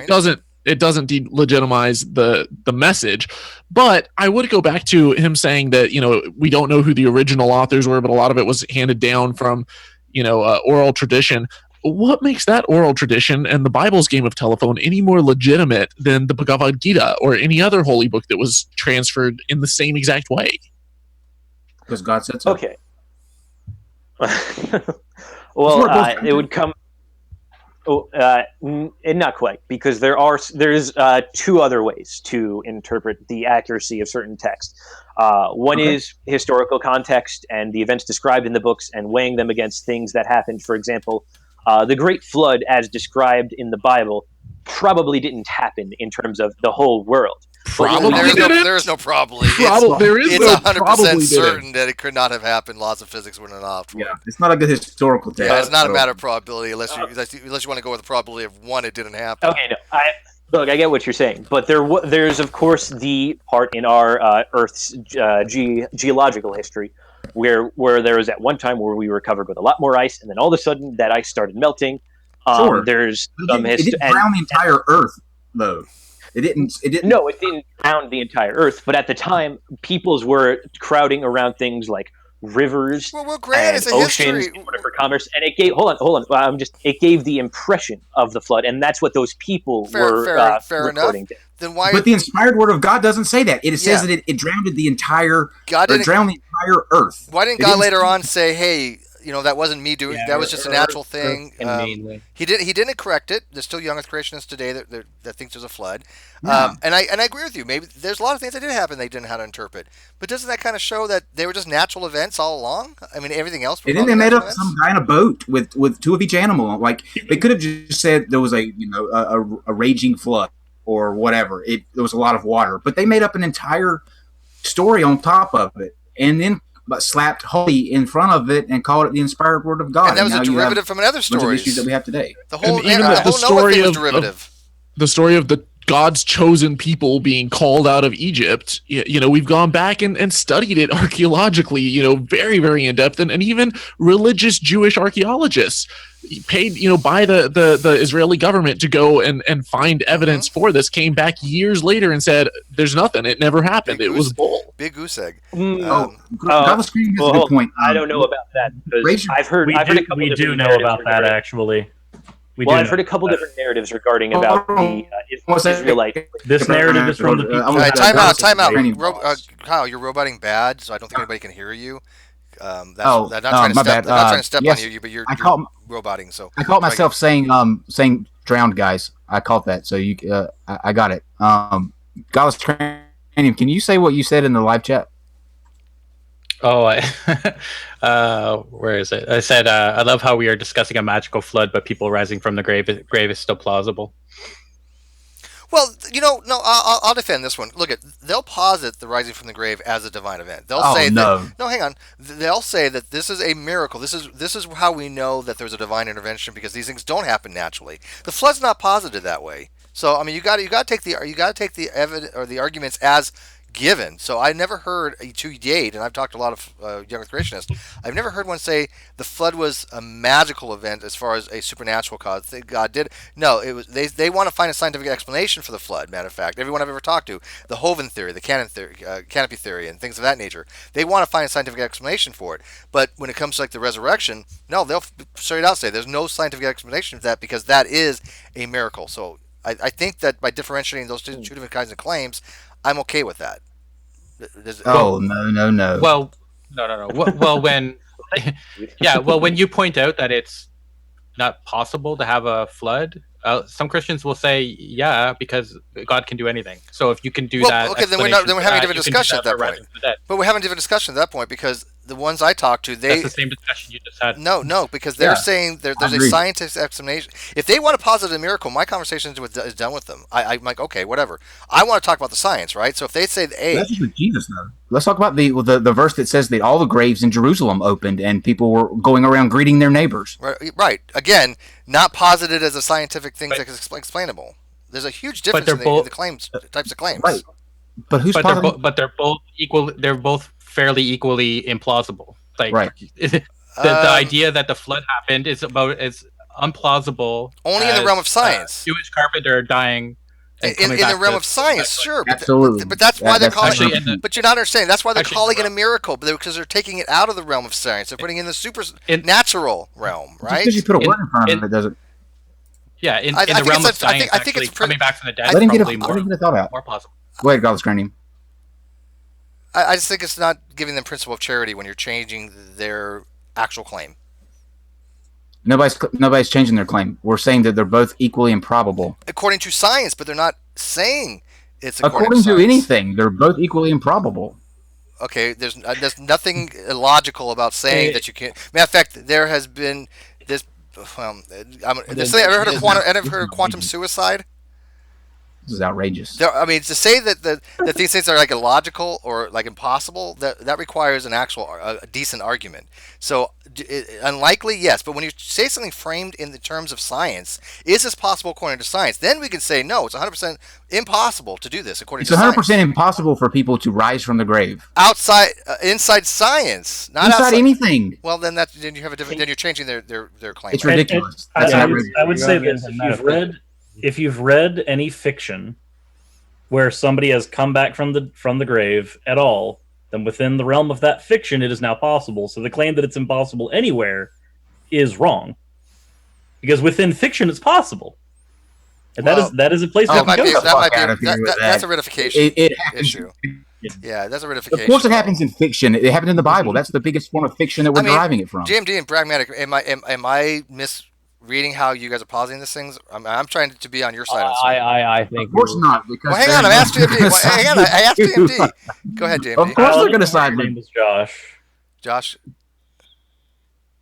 doesn't delegitimize the message. But I would go back to him saying that, we don't know who the original authors were, but a lot of it was handed down from, oral tradition. What makes that oral tradition and the Bible's game of telephone any more legitimate than the Bhagavad Gita or any other holy book that was transferred in the same exact way? Because God said so. Okay. Well, it would come. Not quite, because there's two other ways to interpret the accuracy of certain text. One is historical context and the events described in the books, and weighing them against things that happened. For example, the Great Flood, as described in the Bible, probably didn't happen in terms of the whole world. Probably there is no probably. It's 100% certain that it could not have happened. Laws of physics were not. Yeah, it's not a good historical test. Yeah, it's not a matter of probability unless you want to go with the probability of one, it didn't happen. Okay, no, I get what you're saying, but there's of course the part in our Earth's geological history where there was at one time where we were covered with a lot more ice, and then all of a sudden that ice started melting. Sure. There's some history. It didn't drown the entire Earth, though. It didn't. No, it didn't drown the entire Earth. But at the time, peoples were crowding around things like rivers and it's a oceans history. in order for commerce, and it gave hold on. It gave the impression of the flood, and that's what those people were fair recording. enough. Then why? But the inspired word of God doesn't say that. It says that it drowned the entire earth. Why didn't God later on say, "Hey, that wasn't me doing. That was just a natural thing." He didn't correct it. There's still young Earth creationists today that thinks there's a flood. Yeah. And I agree with you. Maybe there's a lot of things that did happen they didn't know how to interpret. But doesn't that kind of show that they were just natural events all along? I mean, everything else. And then they made up some guy in a boat with two of each animal. Like they could have just said there was a raging flood or whatever. There was a lot of water, but they made up an entire story on top of it, and then slapped holy in front of it and called it the inspired word of God. And that was a derivative from another story. Issues that we have today. The whole story was derivative. The story of the God's chosen people being called out of Egypt. We've gone back and studied it archaeologically, very, very in depth, and even religious Jewish archaeologists paid, by the Israeli government to go and find evidence for this, came back years later and said, there's nothing. It never happened. It was bull. Big goose egg. God's screen has a good point. I don't know about that. I've heard a couple we do know about that, actually. I've heard a couple different narratives regarding about the Israelite. This narrative is from the people. Time out. Kyle, you're roboting bad, so I don't think anybody can hear you. Not trying to step on you, but you're roboting. So I caught myself saying drowned guys. I caught that. So I got it. God's training. Can you say what you said in the live chat? Oh, where is it? I said, I love how we are discussing a magical flood, but people rising from the grave is still plausible. Well, no, I'll defend this one. Look, they'll posit the rising from the grave as a divine event. They'll say that, no, hang on. They'll say that this is a miracle. This is how we know that there's a divine intervention, because these things don't happen naturally. The flood's not posited that way. So I mean, you got to take the evidence or the arguments as given. So I never heard to date, and I've talked to a lot of young Earth creationists, I've never heard one say the flood was a magical event as far as a supernatural cause. God did. No, it was they want to find a scientific explanation for the flood. Matter of fact, everyone I've ever talked to, the Hovind theory, the canopy theory, and things of that nature, they want to find a scientific explanation for it. But when it comes to like the resurrection, no, they'll straight out say there's no scientific explanation for that, because that is a miracle. So I think that by differentiating those two different kinds of claims, I'm okay with that. No. Well, no. Well, when when you point out that it's not possible to have a flood, some Christians will say, because God can do anything. So if you can do that, okay, then we're having a different discussion at that point. But we're having a different discussion at that point, because the ones I talked to, that's the same discussion you just had. No, because they're saying there's a scientific explanation. If they want to posit a miracle, my conversation is done with them. I'm like, okay, whatever. I want to talk about the science, right? So if they say, hey, that's just with Jesus, though. Let's talk about the verse that says that all the graves in Jerusalem opened and people were going around greeting their neighbors. Right. Again, not posited as a scientific thing that's explainable. There's a huge difference in the claims, types of claims. Right. But they're both equal. They're both fairly equally implausible. Like the idea that the flood happened is implausible. Only in the realm of science. Jewish carpenter dying. In the realm of science, sure. Absolutely. But that's why they're calling it. But you're not understanding. That's why they're calling it a miracle, because they're taking it out of the realm of science. They're putting it in the supernatural realm, right? Because you put a word in front of it, doesn't. Yeah, in the realm of science, I think it's coming back from the dead. Let him get a thought out. More plausible. Go ahead, God's Cranium. I just think it's not giving them principle of charity when you're changing their actual claim. Nobody's changing their claim. We're saying that they're both equally improbable. According to science, but they're not saying it's according to anything. They're both equally improbable. Okay, there's nothing illogical about saying that you can't. Matter of fact, there has been this. Ever heard of quantum suicide? This is outrageous. To say that these things are like illogical or like impossible, that requires an actual a decent argument. So unlikely, yes, but when you say something framed in the terms of science, is this possible according to science? Then we can say no, it's 100% impossible to do this according to science. It's 100% impossible for people to rise from the grave. Inside science, not inside anything. Well, then you have a different. Then you're changing their claim. It's ridiculous. I would say this: if you've read any fiction where somebody has come back from the grave at all, then within the realm of that fiction, it is now possible. So the claim that it's impossible anywhere is wrong. Because within fiction, it's possible. And that is a place That we can go. that's a ratification issue. Yeah, that's a ratification. Of course, it happens in fiction. It happened in the Bible. That's the biggest form of fiction that we're deriving it from. JMD and Pragmatic, am I misreading how you guys are positing these things? I'm trying to be on your side. I think. Of course not. Because hang on. I asked JMD. Hang on. I asked JMD. Go ahead, JMD. Of course, they're going to side with name was Josh. Josh.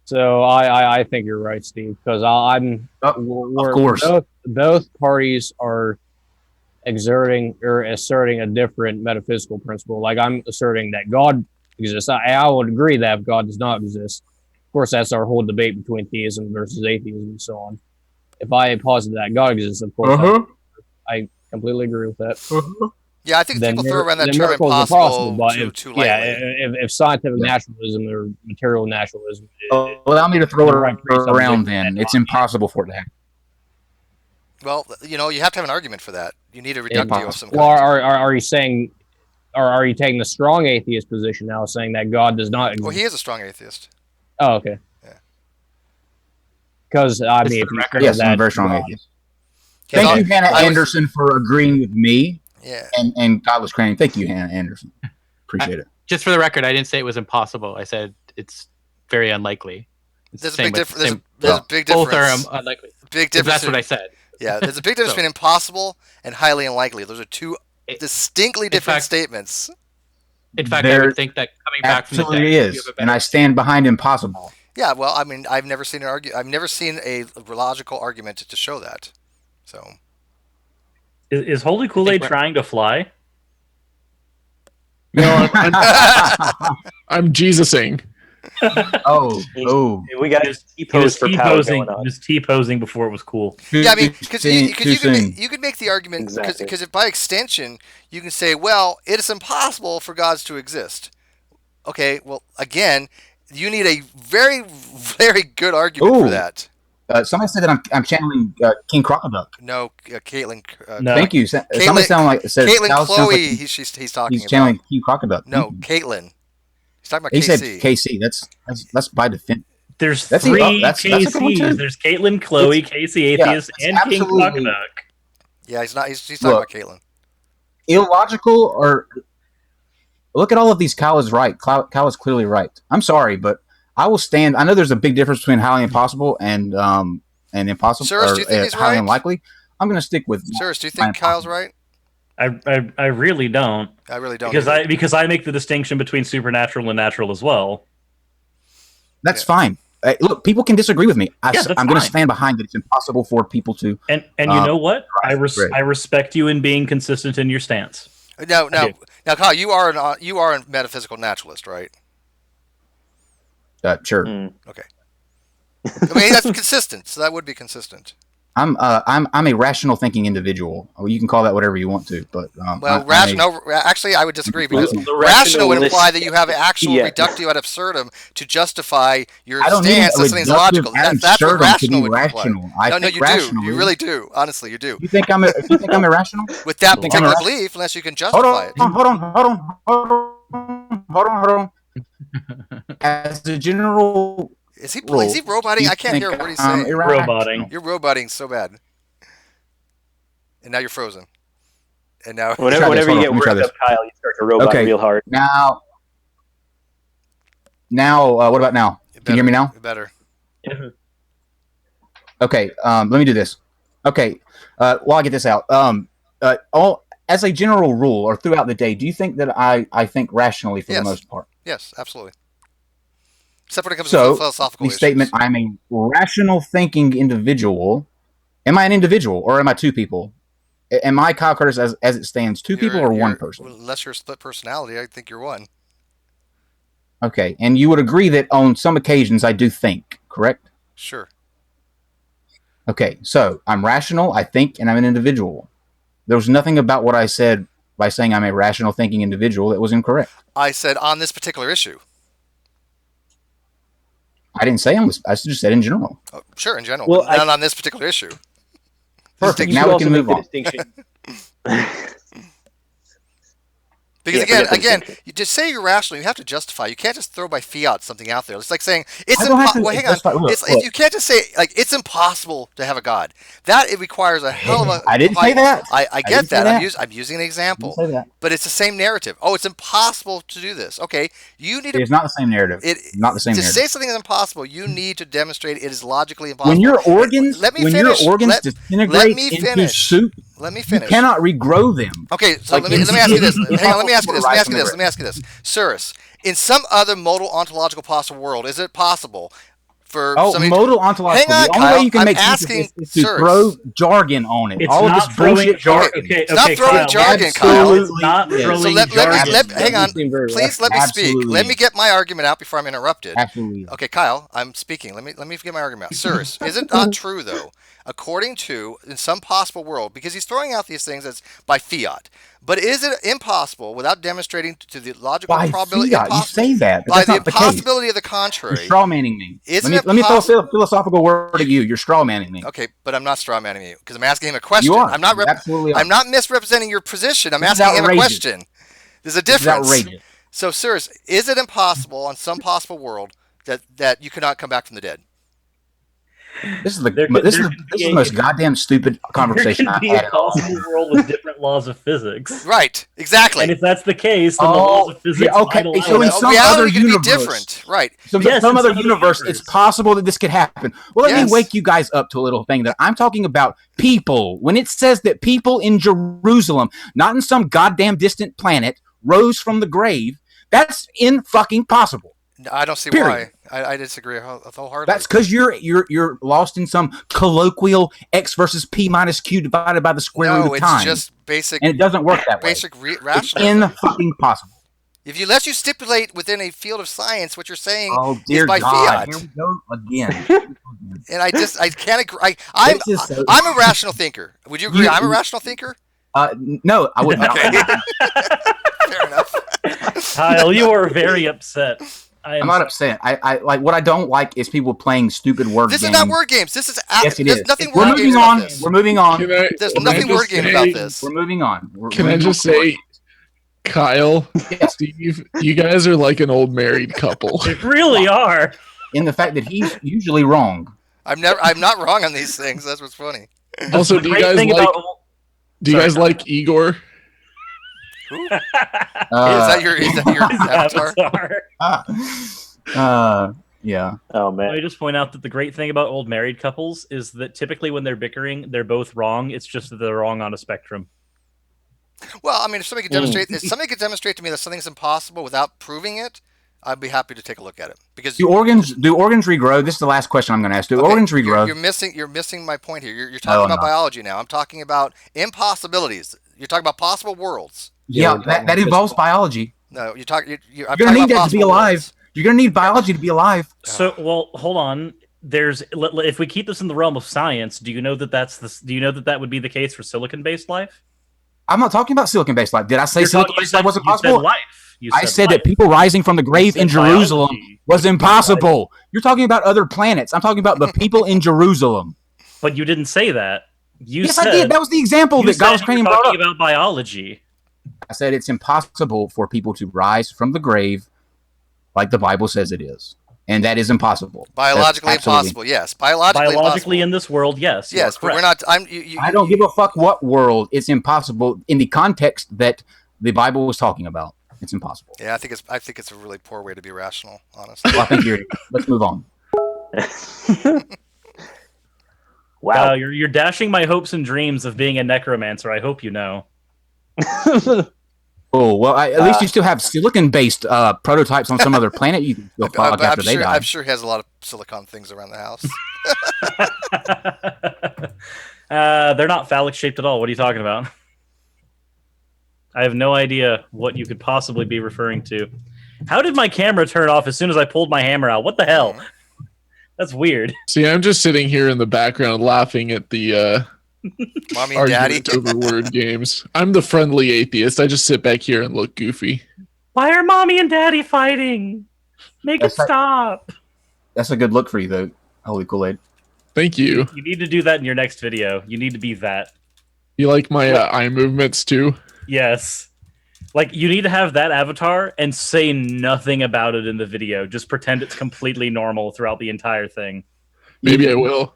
So I think you're right, Steve, because of course both parties are exerting or asserting a different metaphysical principle. Like I'm asserting that God exists. I would agree that if God does not exist, of course, that's our whole debate between theism versus atheism and so on. If I posit that God exists, of course, I completely agree with that. Yeah, I think people throw around that term impossible too lightly. Yeah, if scientific naturalism or material naturalism... allow me to throw it around then. It's impossible for it to happen. Well, you have to have an argument for that. You need a reductio of some kind. Well, are you saying... Or are you taking the strong atheist position now, saying that God does not exist? Well, he is a strong atheist. Oh, okay. Yeah. Because, I mean... Yes, I'm a very strong atheist. Thank you, Hannah Anderson, for agreeing with me. Yeah. And Godless Crane. Thank you, Hannah Anderson. Appreciate it. Just for the record, I didn't say it was impossible. I said it's very unlikely. There's a big difference. There's a big difference. Both are unlikely. Big difference. That's what I said. Yeah, there's a big difference between impossible and highly unlikely. Those are two distinctly different statements. In fact, I would think that coming back from the dead, is, and I stand behind impossible. Yeah, well, I mean, I've never seen a logical argument to show that. So, is Holy Kool-Aid trying to fly? No, I'm Jesusing. We got his T-pose for power going on. Just T-posing before it was cool. Yeah, I mean, because you could make the argument, because if by extension, you can say, well, it is impossible for gods to exist. Okay, well, again, you need a very, very good argument for that. Somebody said that I'm channeling King Crocoduck. No, Caitlin. No. Thank you. Somebody said Caitlin Chloe. Like he's talking. He's channeling King Crocoduck. No, Caitlin. He's talking about he KC. Said KC. That's by defense. There's three KCs. There's Caitlin, Chloe, Casey Atheist, and King Crocoduck. Yeah, he's not. He's talking about Caitlin. Illogical or look at all of these. Kyle is right. Kyle is clearly right. I'm sorry, but I will stand. I know there's a big difference between highly impossible and impossible. Sirs, do you think he's highly right? Unlikely. I'm going to stick with. Sirs, do you think Kyle's right? I really don't. I really don't. Because I make the distinction between supernatural and natural as well. That's fine. Look, people can disagree with me. I'm going to stand behind that. It's impossible for people to. And you know what? I respect you in being consistent in your stance. Now, Kyle, you are a metaphysical naturalist, right? Sure. Okay. I mean, that's consistent. So that would be consistent. I'm a rational thinking individual. You can call that whatever you want to, but actually, I would disagree because rational would imply that you have actual reductio ad absurdum to justify your stance that something's logical. That's what rational would imply. No, you do. You really do. Honestly, you do. You think I'm irrational? With that particular belief, unless you can justify it. Hold on. As a general. Is he roboting? I can't hear what he's saying. Roboting. You're roboting so bad. And now you're frozen. And now whenever you get worked up, Kyle, you start to robot real hard. Now, what about now? Can you hear me now? Better. Okay, let me do this. Okay, while I get this out, as a general rule or throughout the day, do you think that I think rationally for the most part? Yes, absolutely. Except when it comes to philosophical issues. The statement, I'm a rational thinking individual. Am I an individual or am I two people? Am I Kyle Curtis as it stands, two people or one person? Unless you're a split personality, I think you're one. Okay, and you would agree that on some occasions I do think, correct? Sure. Okay, so I'm rational, I think, and I'm an individual. There was nothing about what I said by saying I'm a rational thinking individual that was incorrect. I said on this particular issue. I didn't say I just said in general. Oh, sure, in general. Well, not on this particular issue. Perfect. Now we can move on. Big Because Yeah, forget the again, distinction. you just say you're rational. You have to justify. You can't just throw by fiat something out there. It's like saying it's I don't have to impossible. Well, hang on. justify- look, It's, look. you can't just say like it's impossible to have a God. That it requires a hell of a. I didn't say that. I didn't get say that. that. I'm using an I example, didn't say that. but it's the same narrative. Oh, it's impossible to do this. Okay, you need to. It's not the same narrative. It, Not the same to narrative. say something is impossible, you need to demonstrate it is logically impossible. When your organs, let me when finish. your organs Let disintegrate me into finish. soup, Me you finish. cannot regrow them. Okay, so Like let me ask you this. it's Hang on, let me ask you impossible this. to rise from the Let me ask you this. Cyrus, in some other modal ontological possible world, is it possible for somebody modal ontological. Hang on, The only Kyle, way you can I'm make sense asking of this is to Cyrus. throw jargon on it. It's All of not this throwing bullshit jargon. Okay, It's not throwing Kyle, jargon, Kyle. Absolutely It's not is. throwing So let jargon. me hang on. Seem very Please let me speak. Absolutely. Let me get my argument out before I'm interrupted. Absolutely. Okay, Kyle, I'm speaking. Let me get my argument out. Cyrus, is it not true though, according to in some possible world, because he's throwing out these things as by fiat, but is it impossible without demonstrating to the logical By probability? fiat, you say that, but by that's the not the case. impossibility of the You're contrary. straw manning me. Isn't Let it me throw a possible? philosophical word at you. You're straw manning me. Okay, but I'm not straw manning you because I'm asking him a question. You are. I'm not. You absolutely are. I'm not misrepresenting your position. I'm This is asking him a outrageous. question. There's a This is difference. outrageous. So, Cyrus, is it impossible on some possible world that you cannot come back from the dead? This is the There could- this is there the, could this be is a- the most goddamn stupid There conversation can I've be had. a possible world with different laws of physics. Right. Exactly. And if that's the case, then the laws of physics yeah, okay. might allow So in it. some reality other can be universe, different. Right. So Yes, some in other some other universe, universe. it's possible that this could happen. Well, let Yes. me wake you guys up to a little thing that I'm talking about people. When it says that people in Jerusalem, not in some goddamn distant planet, rose from the grave, that's in fucking possible. I don't see Period. why. I disagree wholeheartedly. That's because you're lost in some colloquial x versus p minus q divided by the square root no, of it's time, just basic. and it doesn't work that way. Basic It's rationalism. in fucking possible. If you let you stipulate within a field of science what you're saying Oh dear is by God! fiat, Here we go again. and I can't agree. I'm This is so- a rational thinker. Would you agree? I'm a rational thinker. No, I wouldn't. Okay. Fair enough. Kyle, you are very upset. I'm not upset. I like what I don't like is people playing stupid word This games. is not word games. This is Yes, it there's is. nothing We're word moving games on. about this. We're moving on. There's can nothing I word just game say- about this. We're moving on. Can I just say, Kyle, Yes. Steve, you guys are like an old married couple. They really are. in the fact that he's usually wrong? I'm not wrong on these things. That's what's funny. Also, The do you great guys thing like about- do you Sorry, guys Kyle. like Igor? Is that your avatar? Yeah. Oh Let me man. just point out that the great thing about old married couples is that typically when they're bickering, they're both wrong. It's just that they're wrong on a spectrum. Well, I mean, if somebody could demonstrate to me that something's impossible without proving it, I'd be happy to take a look at it. Because Do organs regrow? This is the last question I'm going to ask. Do organs regrow? You're missing my point here. You're talking about biology now. I'm talking about impossibilities. You're talking about possible worlds. Yeah, that involves biology. No, I'm talking You're going to need that to be possible alive. worlds. You're going to need biology to be alive. So, well, hold on. If we keep this in the realm of science, do you know that that would be the case for silicon-based life? I'm not talking about silicon-based life. Did I say silicon-based life wasn't you said possible? life. You I said life. that people rising from the grave You in said Jerusalem biology. was impossible. You're talking about other planets. I'm talking about the people in Jerusalem. But you didn't say that. Yes, I did. That was the example that God was you were brought talking up. about biology. I said it's impossible for people to rise from the grave like the Bible says it is. And that is impossible. Biologically That's absolutely- impossible. Yes, biologically Biologically impossible. in this world, yes. you are Yes, but we're correct. not. I don't give a fuck what world. It's impossible in the context that the Bible was talking about. It's impossible. Yeah, I think it's a really poor way to be rational, honestly. Well, I think let's move on. Wow. You're dashing my hopes and dreams of being a necromancer. I hope you know. Oh, well, at least you still have silicon-based prototypes on some other planet you can still fuck But after they die. I'm sure he has a lot of silicon things around the house. They're not phallic shaped at all. What are you talking about? I have no idea what you could possibly be referring to. How did my camera turn off as soon as I pulled my hammer out? What the hell? That's weird. See, I'm just sitting here in the background laughing at the Mommy and daddy. argument over word games. I'm the friendly atheist. I just sit back here and look goofy. Why are mommy and daddy fighting? Make it stop. That's a good look for you, though. Holy Kool-Aid. Thank you. You need to do that in your next video. You need to be that. You like my eye movements too? Yes. Like, you need to have that avatar and say nothing about it in the video. Just pretend it's completely normal throughout the entire thing. Maybe I will.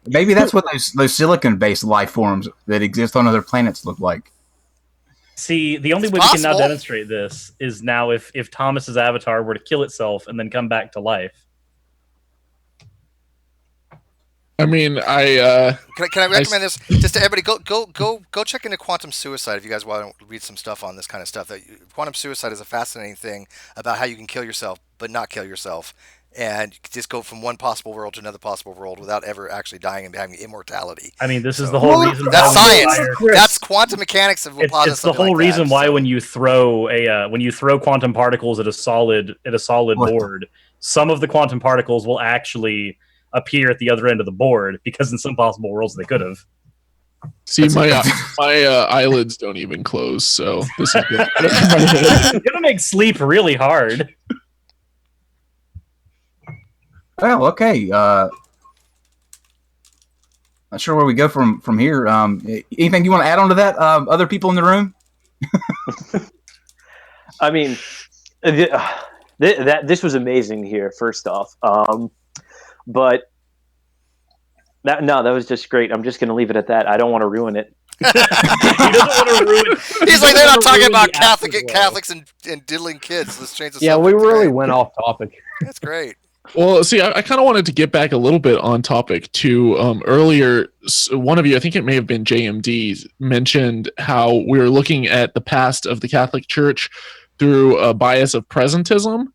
Maybe that's what those silicon-based life forms that exist on other planets look like. See, the only It's way we can now possible. demonstrate this is now if Thomas's avatar were to kill itself and then come back to life. I mean, Can I recommend this just to everybody? Go check into quantum suicide if you guys want to read some stuff on this kind of stuff. Quantum suicide is a fascinating thing about how you can kill yourself but not kill yourself, and just go from one possible world to another possible world without ever actually dying and having immortality. I mean, this is the whole reason. That's why science. That's quantum mechanics. It's the whole reason why when you throw quantum particles at a solid board, some of the quantum particles will actually appear at the other end of the board, because in some possible worlds they could have. See, my eyelids don't even close, so this is good. It's gonna make sleep really hard. Well, okay. Not sure where we go from here. Anything you want to add on to that? Other people in the room? I mean, this was amazing here. First off, but that was just great. I'm just going to leave it at that. I don't want to ruin it. He doesn't want to ruin. He's like, they're not talking about Catholics and diddling kids. Let's change the subject. Yeah, we really went off topic. That's great. Well, see, I kind of wanted to get back a little bit on topic to earlier. One of you, I think it may have been JMD, mentioned how we were looking at the past of the Catholic Church through a bias of presentism.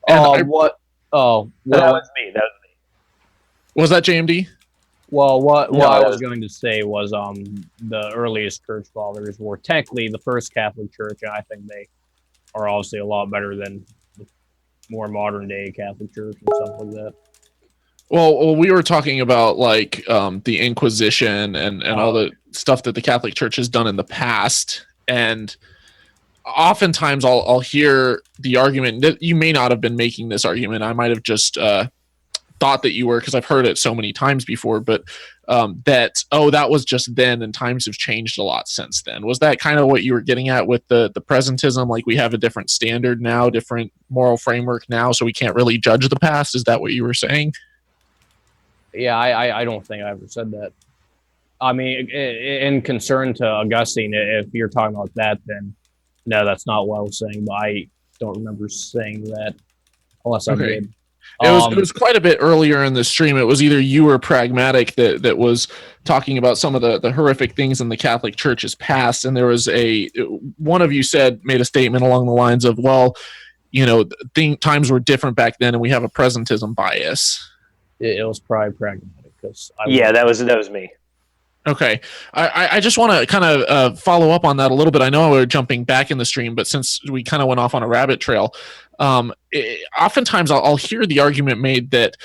And what? Oh, that was me. Was that JMD? Well, what I was going to say was the earliest church fathers were technically the first Catholic Church, and I think they are obviously a lot better than the more modern day Catholic Church and stuff like that. Well, we were talking about like the Inquisition and all the stuff that the Catholic Church has done in the past, and oftentimes I'll hear the argument that you may not have been making this argument. I might have just thought that you were, because I've heard it so many times before, but that was just then and times have changed a lot since then. Was that kind of what you were getting at with the presentism? Like, we have a different standard now, different moral framework now, so we can't really judge the past? Is that what you were saying? Yeah, I don't think I ever said that. I mean, in concern to Augustine, if you're talking about that, then no, that's not what I was saying, but I don't remember saying that, unless I did. It was quite a bit earlier in the stream. It was either you or Pragmatic that was talking about some of the horrific things in the Catholic Church's past, and there was one of you made a statement along the lines of, well, times were different back then, and we have a presentism bias. It was probably Pragmatic, because that was me. Okay. I just want to kind of follow up on that a little bit. I know we're jumping back in the stream, but since we kind of went off on a rabbit trail, oftentimes I'll hear the argument made that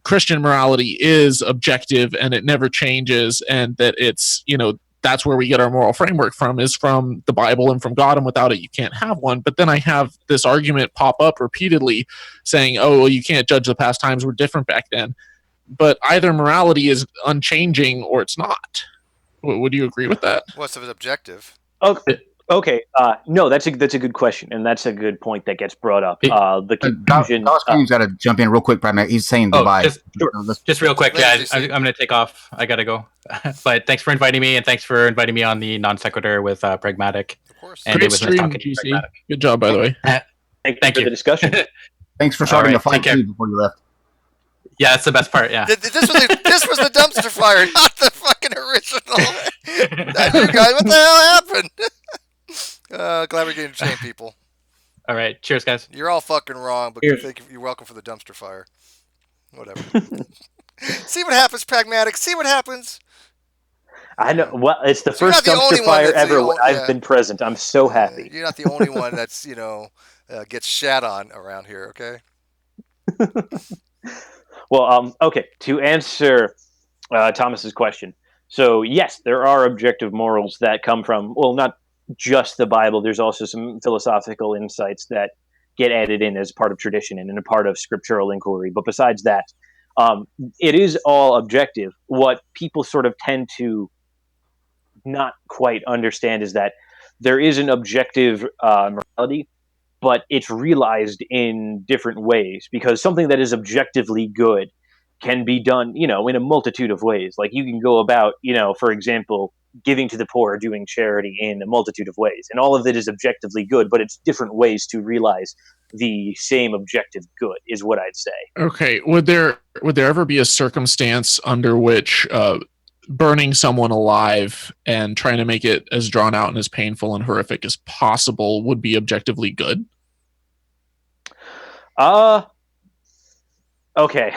Christian morality is objective and it never changes, and that it's, that's where we get our moral framework from, is from the Bible and from God, and without it you can't have one. But then I have this argument pop up repeatedly saying, oh, well, you can't judge the past, times were different back then. But either morality is unchanging or it's not. Would you agree with that? What's the objective? Okay. No, that's a good question, and that's a good point that gets brought up. The confusion. Gosling's got to jump in real quick. He's saying goodbye. Just real quick. Yeah, I'm going to take off. I got to go. But thanks for inviting me, and thanks for inviting me on the Non-Sequitur with Pragmatic. Of course. And Great it was stream, nice talking GC. to Pragmatic. Good job, by the way. Thank you for the discussion. Thanks for starting All the right, fight too before you left. Yeah, that's the best part. Yeah. This was the dumpster fire, not the fucking original. Guys, what the hell happened? Glad we're getting to shame people. All right. Cheers, guys. You're all fucking wrong, but Cheers. you're welcome for the dumpster fire. Whatever. See what happens, Pragmatic. See what happens. I know. Well, it's the So you're first not the only dumpster one fire that's ever the when only- I've been present. I'm so happy. You're not the only one that's gets shat on around here. Okay. Well, okay. To answer Thomas's question, so yes, there are objective morals that come from, well, not just the Bible. There's also some philosophical insights that get added in as part of tradition and a part of scriptural inquiry. But besides that, it is all objective. What people sort of tend to not quite understand is that there is an objective morality, but it's realized in different ways, because something that is objectively good can be done, in a multitude of ways. Like, you can go about, for example, giving to the poor or doing charity in a multitude of ways, and all of it is objectively good, but it's different ways to realize the same objective good, is what I'd say. Okay, would there ever be a circumstance under which burning someone alive and trying to make it as drawn out and as painful and horrific as possible would be objectively good? Okay.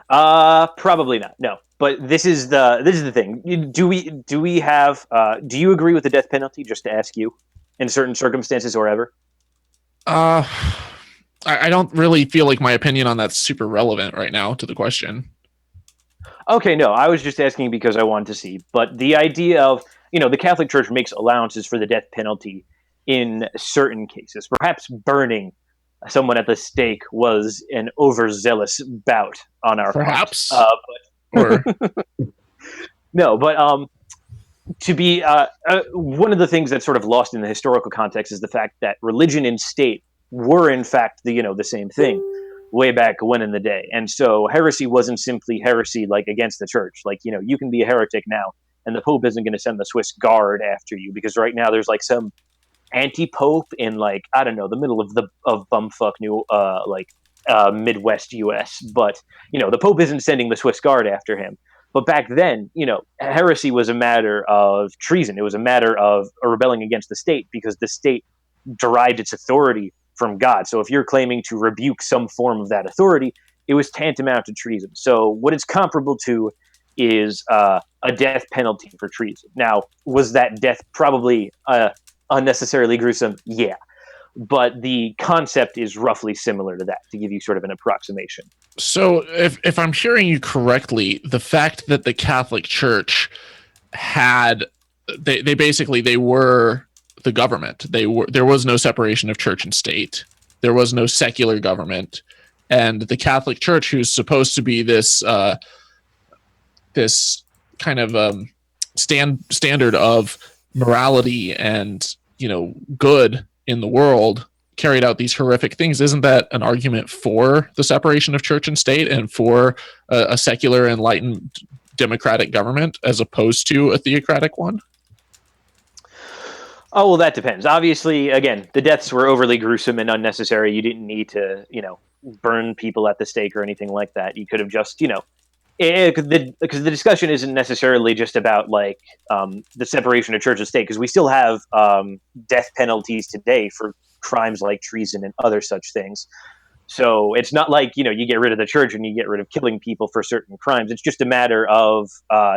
Probably not. No. But this is the thing. Do we have do you agree with the death penalty, just to ask you, in certain circumstances or ever? I don't really feel like my opinion on that's super relevant right now to the question. Okay, no, I was just asking because I wanted to see. But the idea of, the Catholic Church makes allowances for the death penalty in certain cases. Perhaps burning someone at the stake was an overzealous bout on our Perhaps. part. No, but to be one of the things that's sort of lost in the historical context is the fact that religion and state were in fact the same thing way back when in the day. And so heresy wasn't simply heresy like against the church. Like, you can be a heretic now and the Pope isn't going to send the Swiss Guard after you, because right now there's like some anti-pope in, like, I don't know, the middle of bumfuck new Midwest US, but the Pope isn't sending the Swiss Guard after him. But back then, heresy was a matter of treason. It was a matter of rebelling against the state, because the state derived its authority from God. So if you're claiming to rebuke some form of that authority, it was tantamount to treason. So what it's comparable to is a death penalty for treason. Now, was that death probably unnecessarily gruesome? Yeah. But the concept is roughly similar to that, to give you sort of an approximation. So if I'm hearing you correctly, the fact that the Catholic Church had, they basically were the government. There was no separation of church and state. There was no secular government. And the Catholic Church, who's supposed to be this this kind of standard of morality and good in the world, carried out these horrific things. Isn't that an argument for the separation of church and state and for a secular, enlightened, democratic government as opposed to a theocratic one? Oh, well, that depends. Obviously, again, the deaths were overly gruesome and unnecessary. You didn't need to, burn people at the stake or anything like that. You could have just, because the discussion isn't necessarily just about like the separation of church and state, because we still have death penalties today for crimes like treason and other such things. So it's not like, you get rid of the church and you get rid of killing people for certain crimes. It's just a matter of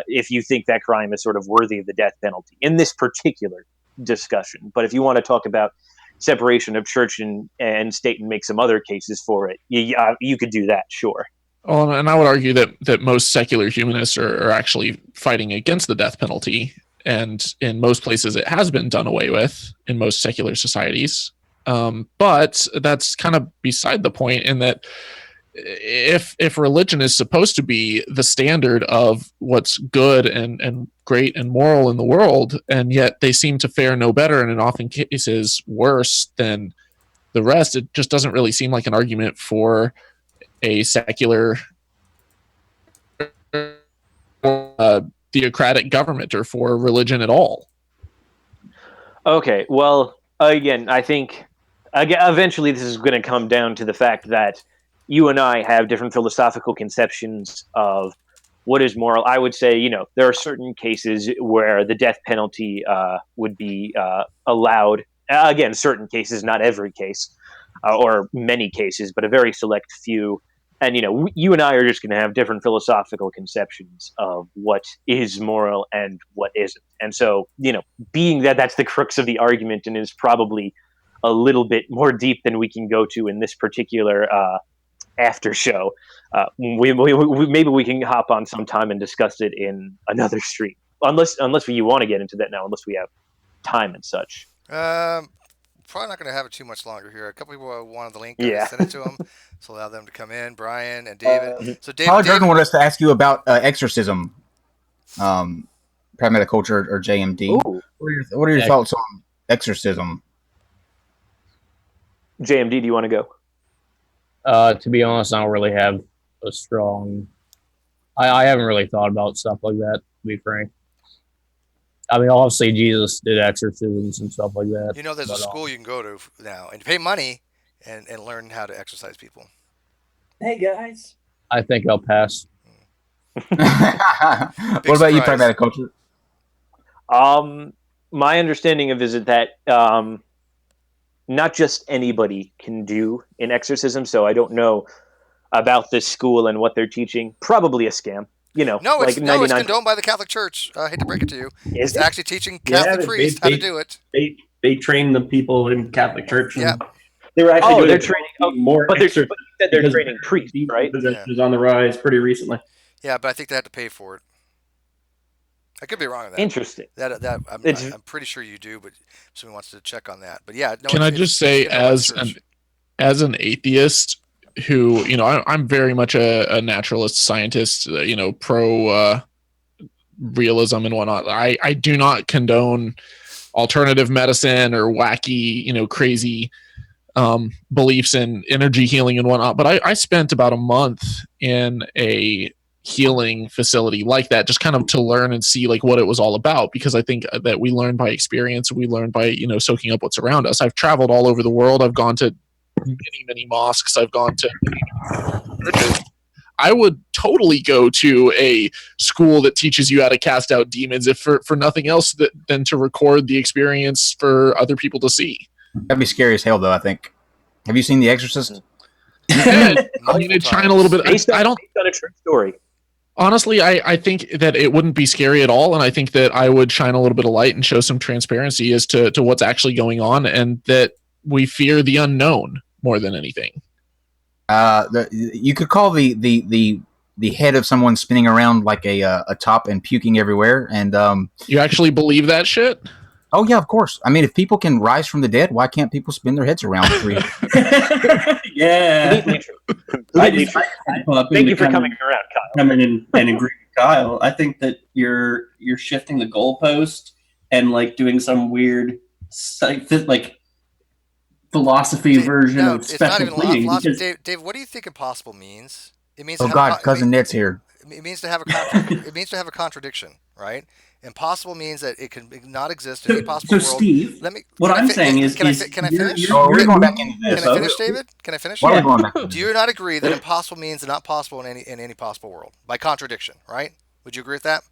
if you think that crime is sort of worthy of the death penalty in this particular discussion. But if you want to talk about separation of church and state and make some other cases for it, you could do that, sure. Well, and I would argue that most secular humanists are actually fighting against the death penalty. And in most places, it has been done away with in most secular societies. But that's kind of beside the point, in that if religion is supposed to be the standard of what's good and great and moral in the world, and yet they seem to fare no better and in often cases worse than the rest, it just doesn't really seem like an argument for a secular theocratic government or for religion at all. Okay, well, again, I think eventually this is going to come down to the fact that you and I have different philosophical conceptions of what is moral. I would say, there are certain cases where the death penalty would be allowed. Again, certain cases, not every case, or many cases, but a very select few. And, you and I are just going to have different philosophical conceptions of what is moral and what isn't. And so, being that that's the crux of the argument and is probably a little bit more deep than we can go to in this particular after show, maybe we can hop on sometime and discuss it in another stream. Unless you want to get into that now, unless we have time and such. Probably not going to have it too much longer here. A couple people wanted the link. Yeah. Send it to them. So allow them to come in. Brian and David. So David wanted us to ask you about Exorcism, Pragmatic Culture, or JMD. Ooh. What are your thoughts on exorcism? JMD, do you want to go? To be honest, I don't really have a strong. I haven't really thought about stuff like that, to be frank. I mean, obviously, Jesus did exorcisms and stuff like that. You know, there's a school you can go to now and pay money and learn how to exercise people. Hey, guys. I think I'll pass. What about you, pragmatic culture? My understanding of is that not just anybody can do an exorcism, so I don't know about this school and what they're teaching. Probably a scam. No, it's like it's condoned by the Catholic Church. I hate to break it to you. It's actually teaching Yeah, Catholic priests how to do it. They train the people in Catholic Church. Yeah. They were actually doing they're it training more. But extra they're training priests, right? Possession is on the rise pretty recently. Yeah, but I think they had to pay for it. I could be wrong on that. Interesting. I'm pretty sure you do, but someone wants to check on that. But yeah, no, can I just say, as an atheist who, I'm very much a naturalist scientist, pro realism and whatnot. I do not condone alternative medicine or wacky, crazy beliefs in energy healing and whatnot. But I spent about a month in a healing facility like that, just kind of to learn and see like what it was all about, because I think that we learn by experience. We learn by soaking up what's around us. I've traveled all over the world. I've gone to many mosques. I've gone to churches. I would totally go to a school that teaches you how to cast out demons, if for nothing else than to record the experience for other people to see. That'd be scary as hell, though. I think. Have you seen The Exorcist? Yeah, I mean, it's trying a little bit. Based on a true story. Honestly, I think that it wouldn't be scary at all, and I think that I would shine a little bit of light and show some transparency as to what's actually going on, and that we fear the unknown more than anything. You could call the head of someone spinning around like a top and puking everywhere, and you actually believe that shit? Oh yeah, of course. I mean, if people can rise from the dead, why can't people spin their heads around? Yeah. Thank you for coming around, Kyle. Come in and agree with Kyle. I think that you're shifting the goalpost and like doing some weird like philosophy version of special pleading. Philosophy. Dave, what do you think impossible means? It means. Oh God, cousin Ned's here. It means to have a contradiction, right? Impossible means that it can not exist in any possible world. So, Steve, what I'm saying is, can I finish? We're going back into this. Can I finish, David? Can I finish? Why are we going back into Do you not agree that impossible means not possible in any possible world by contradiction? Right? Would you agree with that?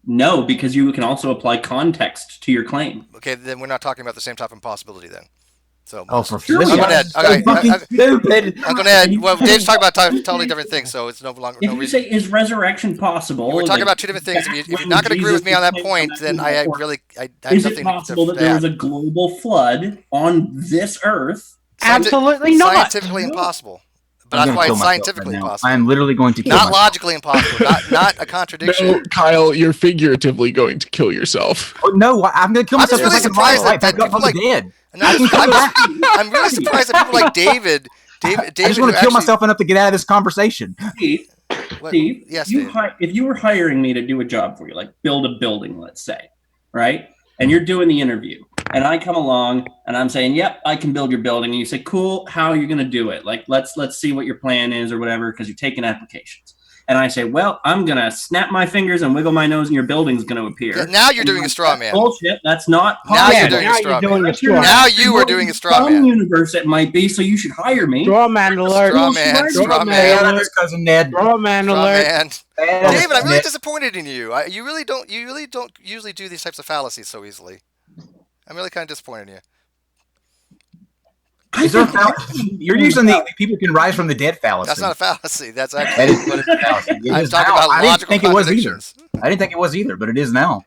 No, because you can also apply context to your claim. Okay, then we're not talking about the same type of impossibility then. So, for sure, I'm going stupid. I'm going to add. Well, Dave's talking about totally different things, so it's no longer. If you say is resurrection possible, we're talking about two different things. If you're not going to agree with me on that point, then I have is it possible that there was a global flood on this Earth? Absolutely not. Scientifically impossible. But that's why it's scientifically impossible. I am literally going to kill myself. Not logically impossible. Not a contradiction. No, Kyle, you're figuratively going to kill yourself. Oh, no, I'm going to kill myself. I'm really surprised that people like dead. I'm really surprised that people like David. I just want to kill myself enough to get out of this conversation. Steve, yes, if you were hiring me to do a job for you, like build a building, let's say, right? And you're doing the interview, and I come along and I'm saying, "Yep, I can build your building." And you say, "Cool, how are you going to do it? Like, let's see what your plan is or whatever," because you're taking applications. And I say, "Well, I'm going to snap my fingers and wiggle my nose, and your building's going to appear." Yeah, now you're doing a straw man. Bullshit. That's not possible. Now you're doing a straw man. Now you are doing a straw man. Some universe it might be, so you should hire me. Straw man alert. Straw man. Straw man. Cousin Ned. Straw man alert. David, I'm really disappointed in you. You really don't usually do these types of fallacies so easily. I'm really kind of disappointed in you. Is there a fallacy? You're using the people can rise from the dead fallacy. That's not a fallacy. That's actually what it's a fallacy. I'm talking about logical contradictions. I didn't think it was either, but it is now.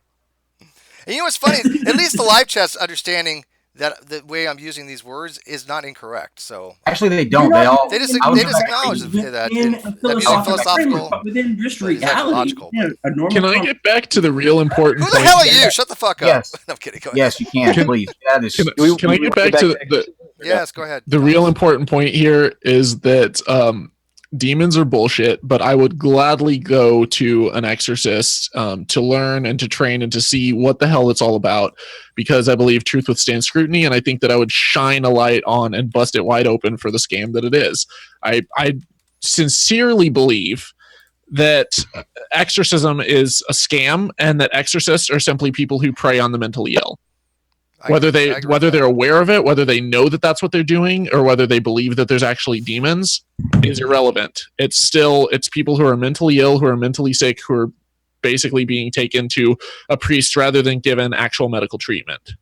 And you know what's funny? At least the live chat's understanding that the way I'm using these words is not incorrect. So actually, they don't. They just acknowledge that in philosophical, within just reality. Can I get back to the real important point? Who the hell are you? Shut the fuck up. Yes. I'm kidding. Go ahead. Yes, you can. Please. Can I get back to the Yes, go ahead. The real important point here is that demons are bullshit, but I would gladly go to an exorcist to learn and to train and to see what the hell it's all about, because I believe truth withstands scrutiny, and I think that I would shine a light on and bust it wide open for the scam that it is. I sincerely believe that exorcism is a scam and that exorcists are simply people who prey on the mentally ill. Whether they're aware of it, whether they know that that's what they're doing, or whether they believe that there's actually demons is irrelevant. It's people who are mentally ill, who are mentally sick, who are basically being taken to a priest rather than given actual medical treatment.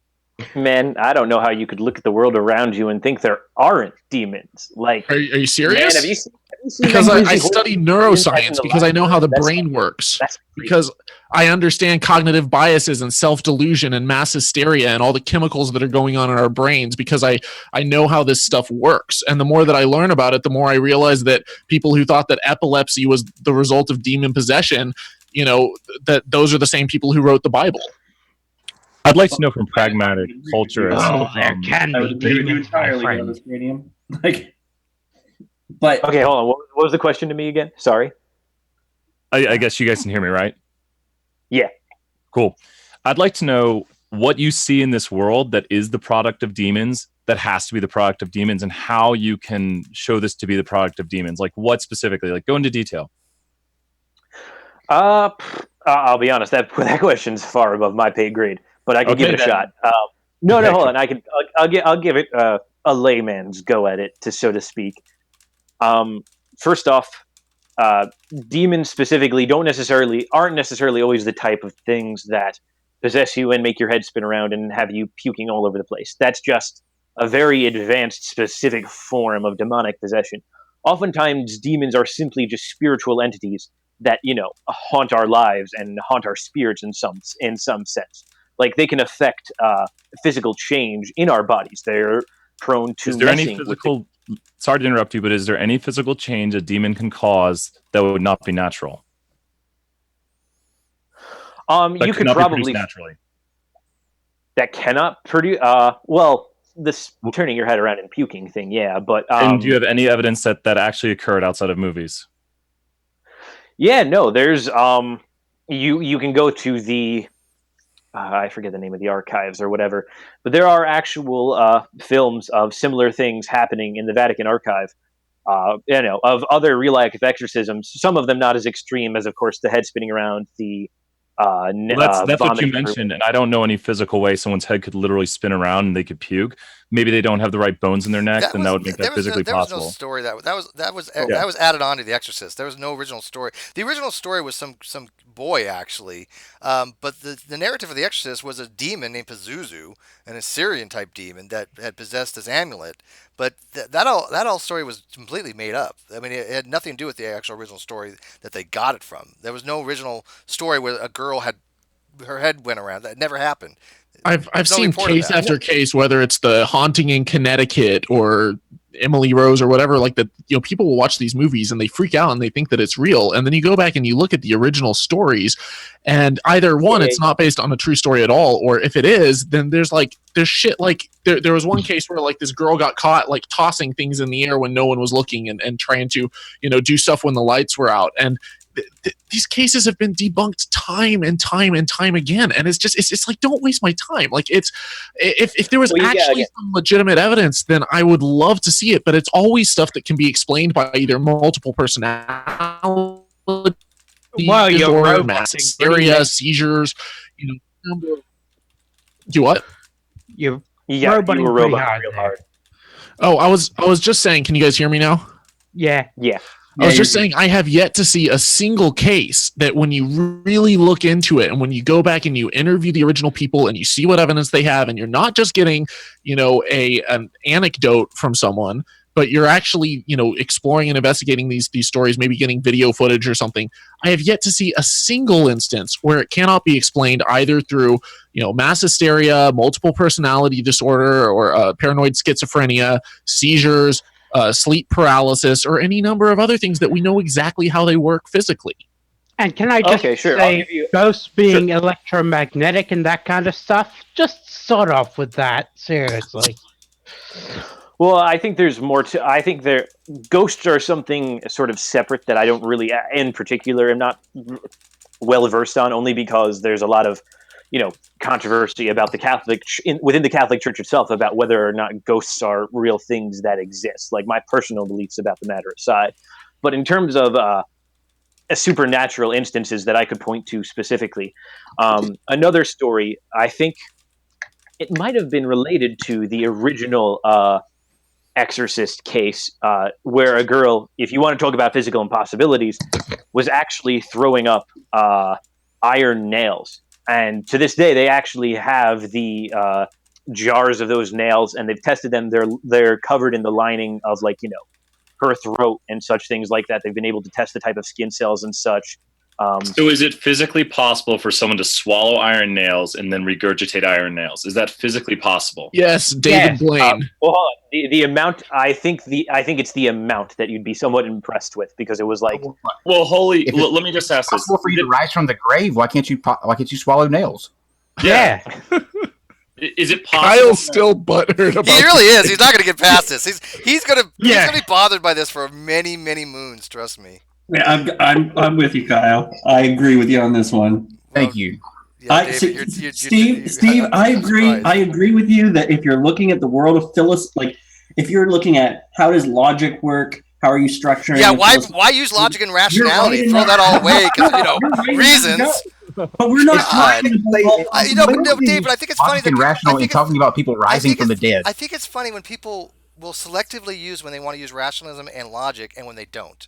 Man, I don't know how you could look at the world around you and think there aren't demons. Like, are you serious? Man, have you seen because I study neuroscience, because I know how the brain works, because I understand cognitive biases and self-delusion and mass hysteria and all the chemicals that are going on in our brains, because I know how this stuff works. And the more that I learn about it, the more I realize that people who thought that epilepsy was the result of demon possession, that those are the same people who wrote the Bible. I'd like to know from pragmatic culture. There can be demons, entirely on this medium. But okay, hold on. What was the question to me again? Sorry. I guess you guys can hear me, right? Yeah. Cool. I'd like to know what you see in this world that is the product of demons, that has to be the product of demons, and how you can show this to be the product of demons. Like, what specifically? Like, go into detail. I'll be honest. That question's far above my pay grade, but I could give it a shot. No, hold on. I'll give it a layman's go at it, so to speak. First off, demons specifically aren't necessarily always the type of things that possess you and make your head spin around and have you puking all over the place. That's just a very advanced, specific form of demonic possession. Oftentimes, demons are simply just spiritual entities that, haunt our lives and haunt our spirits in some sense. Like, they can affect physical change in our bodies. They're prone to. Is there any physical? Sorry to interrupt you, but is there any physical change a demon can cause that would not be natural? You could probably naturally. That cannot produce. This turning your head around and puking thing, yeah. But and do you have any evidence that actually occurred outside of movies? Yeah, no. There's you can go to the. I forget the name of the archives or whatever, but there are actual films of similar things happening in the Vatican archive, of other real-life exorcisms. Some of them not as extreme as, of course, the head spinning around, the that's what you mentioned, and I don't know any physical way someone's head could literally spin around and they could puke. Maybe they don't have the right bones in their neck, then that would make that physically possible. There was no story that was added on to The Exorcist. There was no original story. The original story was some boy, actually, but the narrative of The Exorcist was a demon named Pazuzu, an Assyrian type demon that had possessed this amulet. But that all story was completely made up. I mean, it had nothing to do with the actual original story that they got it from. There was no original story where a girl had her head went around. That never happened. I've seen case after case, whether it's The Haunting in Connecticut or Emily Rose or whatever, like that, people will watch these movies and they freak out and they think that it's real. And then you go back and you look at the original stories, and either one, it's not based on a true story at all, or if it is, then there's shit like there was one case where like this girl got caught like tossing things in the air when no one was looking and trying to, do stuff when the lights were out. And these cases have been debunked time and time and time again, and it's like, don't waste my time. Like, it's if there was some legitimate evidence, then I would love to see it, but it's always stuff that can be explained by either multiple personalities, or mass hysteria, seizures, do what? You were roboting real hard. Oh, I was just saying, can you guys hear me now? Yeah. I was just saying, I have yet to see a single case that when you really look into it and when you go back and you interview the original people and you see what evidence they have, and you're not just getting, an anecdote from someone, but you're actually, exploring and investigating these stories, maybe getting video footage or something. I have yet to see a single instance where it cannot be explained either through, mass hysteria, multiple personality disorder, or paranoid schizophrenia, seizures, sleep paralysis, or any number of other things that we know exactly how they work physically. And can I just say, ghosts being electromagnetic and that kind of stuff? Just sort off with that, seriously. Well, I think there's more to. I think ghosts are something sort of separate that I don't really, in particular, am not well versed on. Only because there's a lot of, controversy about the within the Catholic Church itself about whether or not ghosts are real things that exist. Like my personal beliefs about the matter aside, but in terms of supernatural instances that I could point to specifically, another story. I think it might have been related to the original Exorcist case, where a girl, if you want to talk about physical impossibilities, was actually throwing up iron nails. And to this day, they actually have the jars of those nails, and they've tested them. They're covered in the lining of her throat and such things like that. They've been able to test the type of skin cells and such. So is it physically possible for someone to swallow iron nails and then regurgitate iron nails? Is that physically possible? Yes, David Blaine. Well, the amount, I think it's the amount that you'd be somewhat impressed with, because it was like, well, let me just ask this: possible for you to rise from the grave? Why can't you swallow nails? Yeah. Is it possible? Kyle's still butthurt about He really is. He's not going to get past this. He's going to be bothered by this for many, many moons. Trust me. Yeah, I'm with you, Kyle. I agree with you on this one. Thank you. Yeah, Steve, I agree. I agree with you that if you're looking at the world of if you're looking at how does logic work, how are you structuring? Yeah, why use logic and rationality? Throw that all away because reasons. But we're not talking about David, I think it's funny that rational in talking about people rising from the dead. I think it's funny when people will selectively use when they want to use rationalism and logic, and when they don't.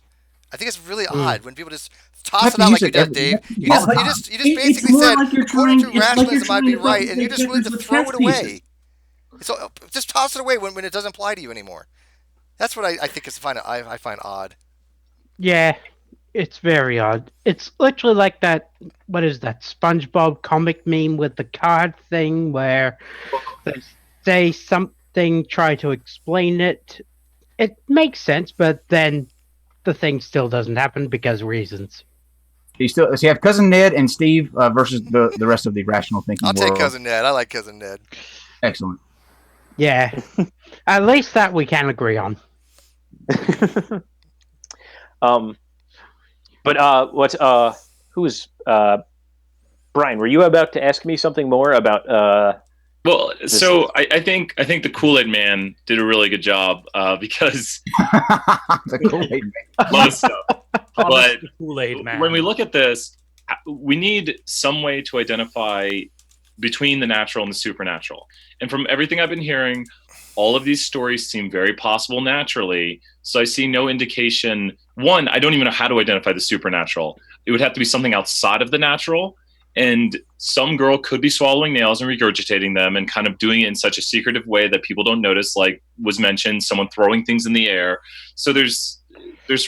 I think it's really odd when people just toss it out like you did, Dave. You just basically said, according to rationalism, I'd be right, and you just willing to throw it away. So just toss it away when it doesn't apply to you anymore. That's what I think is I find odd. Yeah, it's very odd. It's literally like that. What is that SpongeBob comic meme with the card thing, where they say something, try to explain it. It makes sense, but then the thing still doesn't happen because reasons. So you have Cousin Ned and Steve versus the rest of the rational thinking I'll world. take Cousin Ned. I like Cousin Ned. Excellent. Yeah. At least that we can agree on. Who's Brian, were you about to ask me something more about well, so I think the Kool-Aid Man did a really good job because the Kool-Aid Man. A lot of stuff. But Kool-Aid Man. When we look at this, we need some way to identify between the natural and the supernatural. And from everything I've been hearing, all of these stories seem very possible naturally. So I see no indication. One, I don't even know how to identify the supernatural. It would have to be something outside of the natural. And some girl could be swallowing nails and regurgitating them and kind of doing it in such a secretive way that people don't notice, like was mentioned, someone throwing things in the air. So there's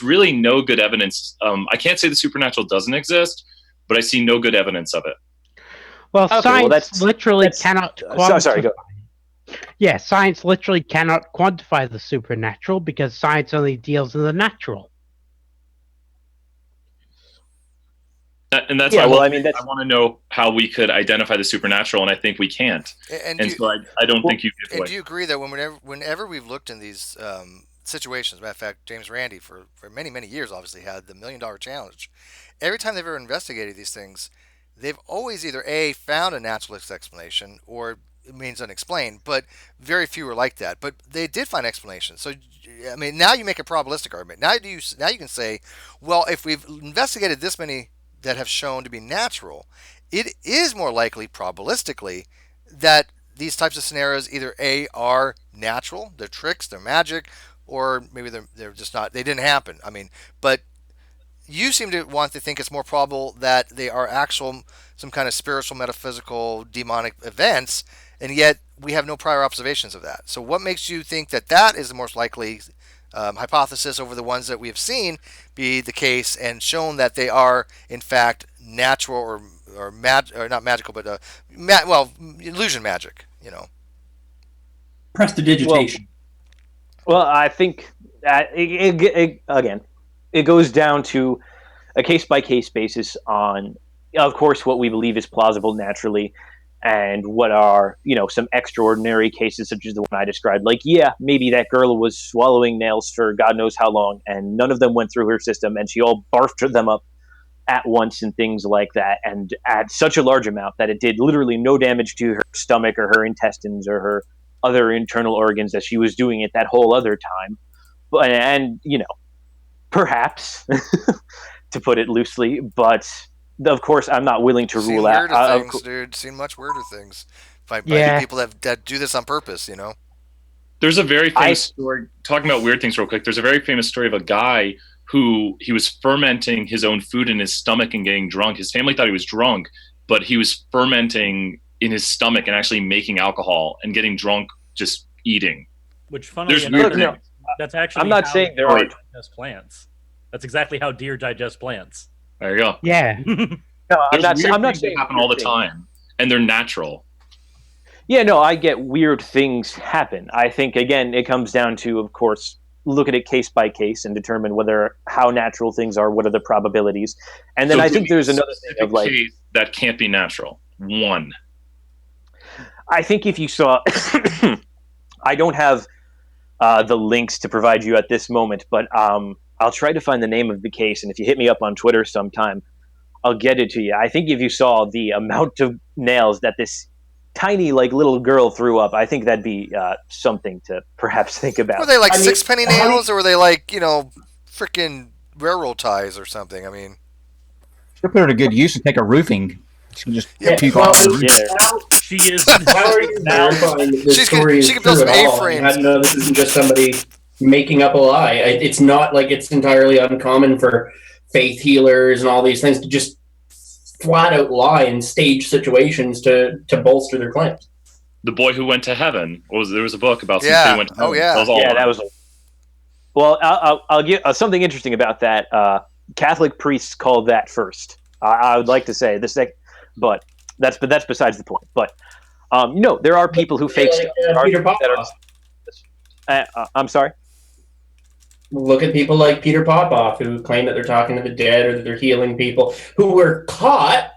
really no good evidence. I can't say the supernatural doesn't exist, but I see no good evidence of it. Well, science literally cannot quantify. Sorry, go. Yeah, science literally cannot quantify the supernatural because science only deals in the natural. And that's why I want to know how we could identify the supernatural, and I think we can't. So I don't think you give away. And do you agree that whenever we've looked in these situations, as a matter of fact, James Randi for many, many years obviously had the $1 Million Challenge. Every time they've ever investigated these things, they've always either A, found a naturalist explanation, or it means unexplained, but very few are like that. But they did find explanations. So, I mean, now you make a probabilistic argument. Now you can say, well, if we've investigated this many that have shown to be natural, it is more likely probabilistically that these types of scenarios either A, are natural, they're tricks, they're magic, or maybe they're just not, they didn't happen. I mean, but you seem to want to think it's more probable that they are some kind of spiritual, metaphysical, demonic events, and yet we have no prior observations of that. So what makes you think that is the most likely hypothesis over the ones that we have seen be the case and shown that they are in fact natural or not magical, but illusion magic, Prestidigitation. Well, I think again, it goes down to a case-by-case basis on, of course, what we believe is plausible naturally, and what are, some extraordinary cases such as the one I described. Like, yeah, maybe that girl was swallowing nails for God knows how long, and none of them went through her system, and she all barfed them up at once and things like that, and at such a large amount that it did literally no damage to her stomach or her intestines or her other internal organs, that she was doing it that whole other time. And perhaps, to put it loosely, but of course I'm not willing to rule out things, dude. Seen much weirder things by Yeah. people that do this on purpose. There's a very famous story, talking about weird things real quick. There's a very famous story of a guy who he was fermenting his own food in his stomach and getting drunk. His family thought he was drunk, but he was fermenting in his stomach and actually making alcohol and getting drunk just eating. Which, funnily There's weird enough, things. that's actually I'm not how saying there deer aren't. digest plants. That's exactly how deer digest plants. There you go. Yeah. No, There's I'm weird not things saying that happen all the time, and they're natural. Yeah, no, I get weird things happen. I think, again, it comes down to, of course, look at it case by case and determine how natural things are, what are the probabilities. And then So I give think me there's a another thing of specific case that can't be natural. One. I think if you saw, I don't have the links to provide you at this moment, but I'll try to find the name of the case. And if you hit me up on Twitter sometime, I'll get it to you. I think if you saw the amount of nails that this tiny little girl threw up, I think that'd be something to perhaps think about. Were they like six-penny nails, or were they freaking railroad ties or something? I mean, Should put her to good use and take a roofing. She can just puke well, off. She is. How are you verifying that this She story is can build true some at all? A-frames. How do you know this isn't just somebody making up a lie? It's not like it's entirely uncommon for faith healers and all these things to just flat out lie in stage situations to bolster their claims. The Boy Who Went to Heaven. There was a book about some Yeah. kid who went to heaven. Oh, yeah. That was all Yeah, lies. that was. Well, I'll give something interesting about that. Catholic priests called that first. I would like to say this, but that's besides the point. But no, there are people who fake stuff. Peter Popoff. I'm sorry. Look at people like Peter Popoff, who claim that they're talking to the dead or that they're healing people, who were caught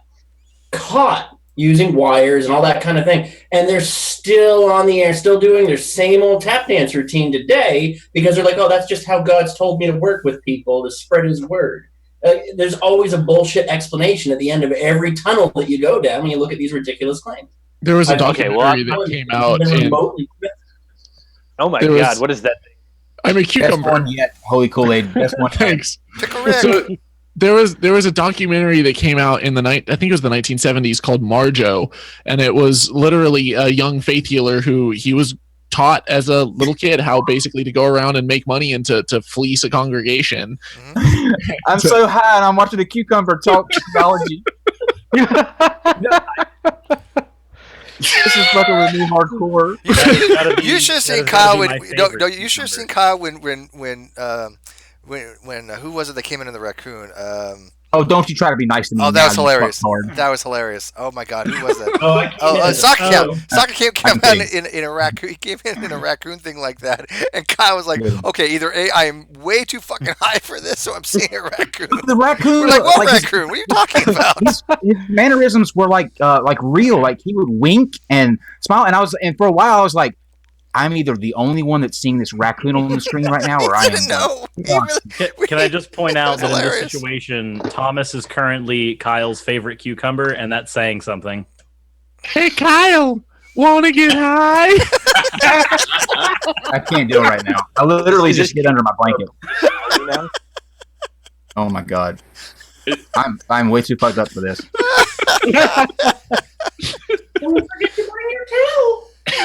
using wires and all that kind of thing, and they're still on the air, still doing their same old tap dance routine today because they're like, oh, that's just how God's told me to work with people, to spread his word. There's always a bullshit explanation at the end of every tunnel that you go down when you look at these ridiculous claims. There was a Okay, documentary that came out. Oh my God, what is that thing? I'm a Best cucumber. one yet. Holy Kool-Aid. Best one. Thanks. Pickle Rick. So there was a documentary that came out in I think it was the 1970s called Marjo, and it was literally a young faith healer who he was taught as a little kid how basically to go around and make money and to fleece a congregation. I'm so high and I'm watching a cucumber talk theology. This is fucking with me hardcore. You should have seen Kyle when you should have seen Kyle when who was it that came in the raccoon? Oh, don't you try to be nice to me. Oh, that was now, you hilarious. fucktard. That was hilarious. Oh my God, who was that? Soccer Soccer came in a raccoon. He came in a raccoon thing like that, and Kyle was like, "Okay, either A, I am way too fucking high for this, so I'm seeing a raccoon." The raccoon. We're like, "What like, raccoon? What are you talking about?" His mannerisms were like real. Like he would wink and smile, and for a while I was like, I'm either the only one that's seeing this raccoon on the screen right now, or I am. No. Can I just point out that in hilarious. this situation, Thomas is currently Kyle's favorite cucumber, and that's saying something. Hey Kyle, wanna get high? I can't do it right now. I literally just get under my blanket. Oh my God, I'm way too fucked up for this. Don't forget to bring your towel. I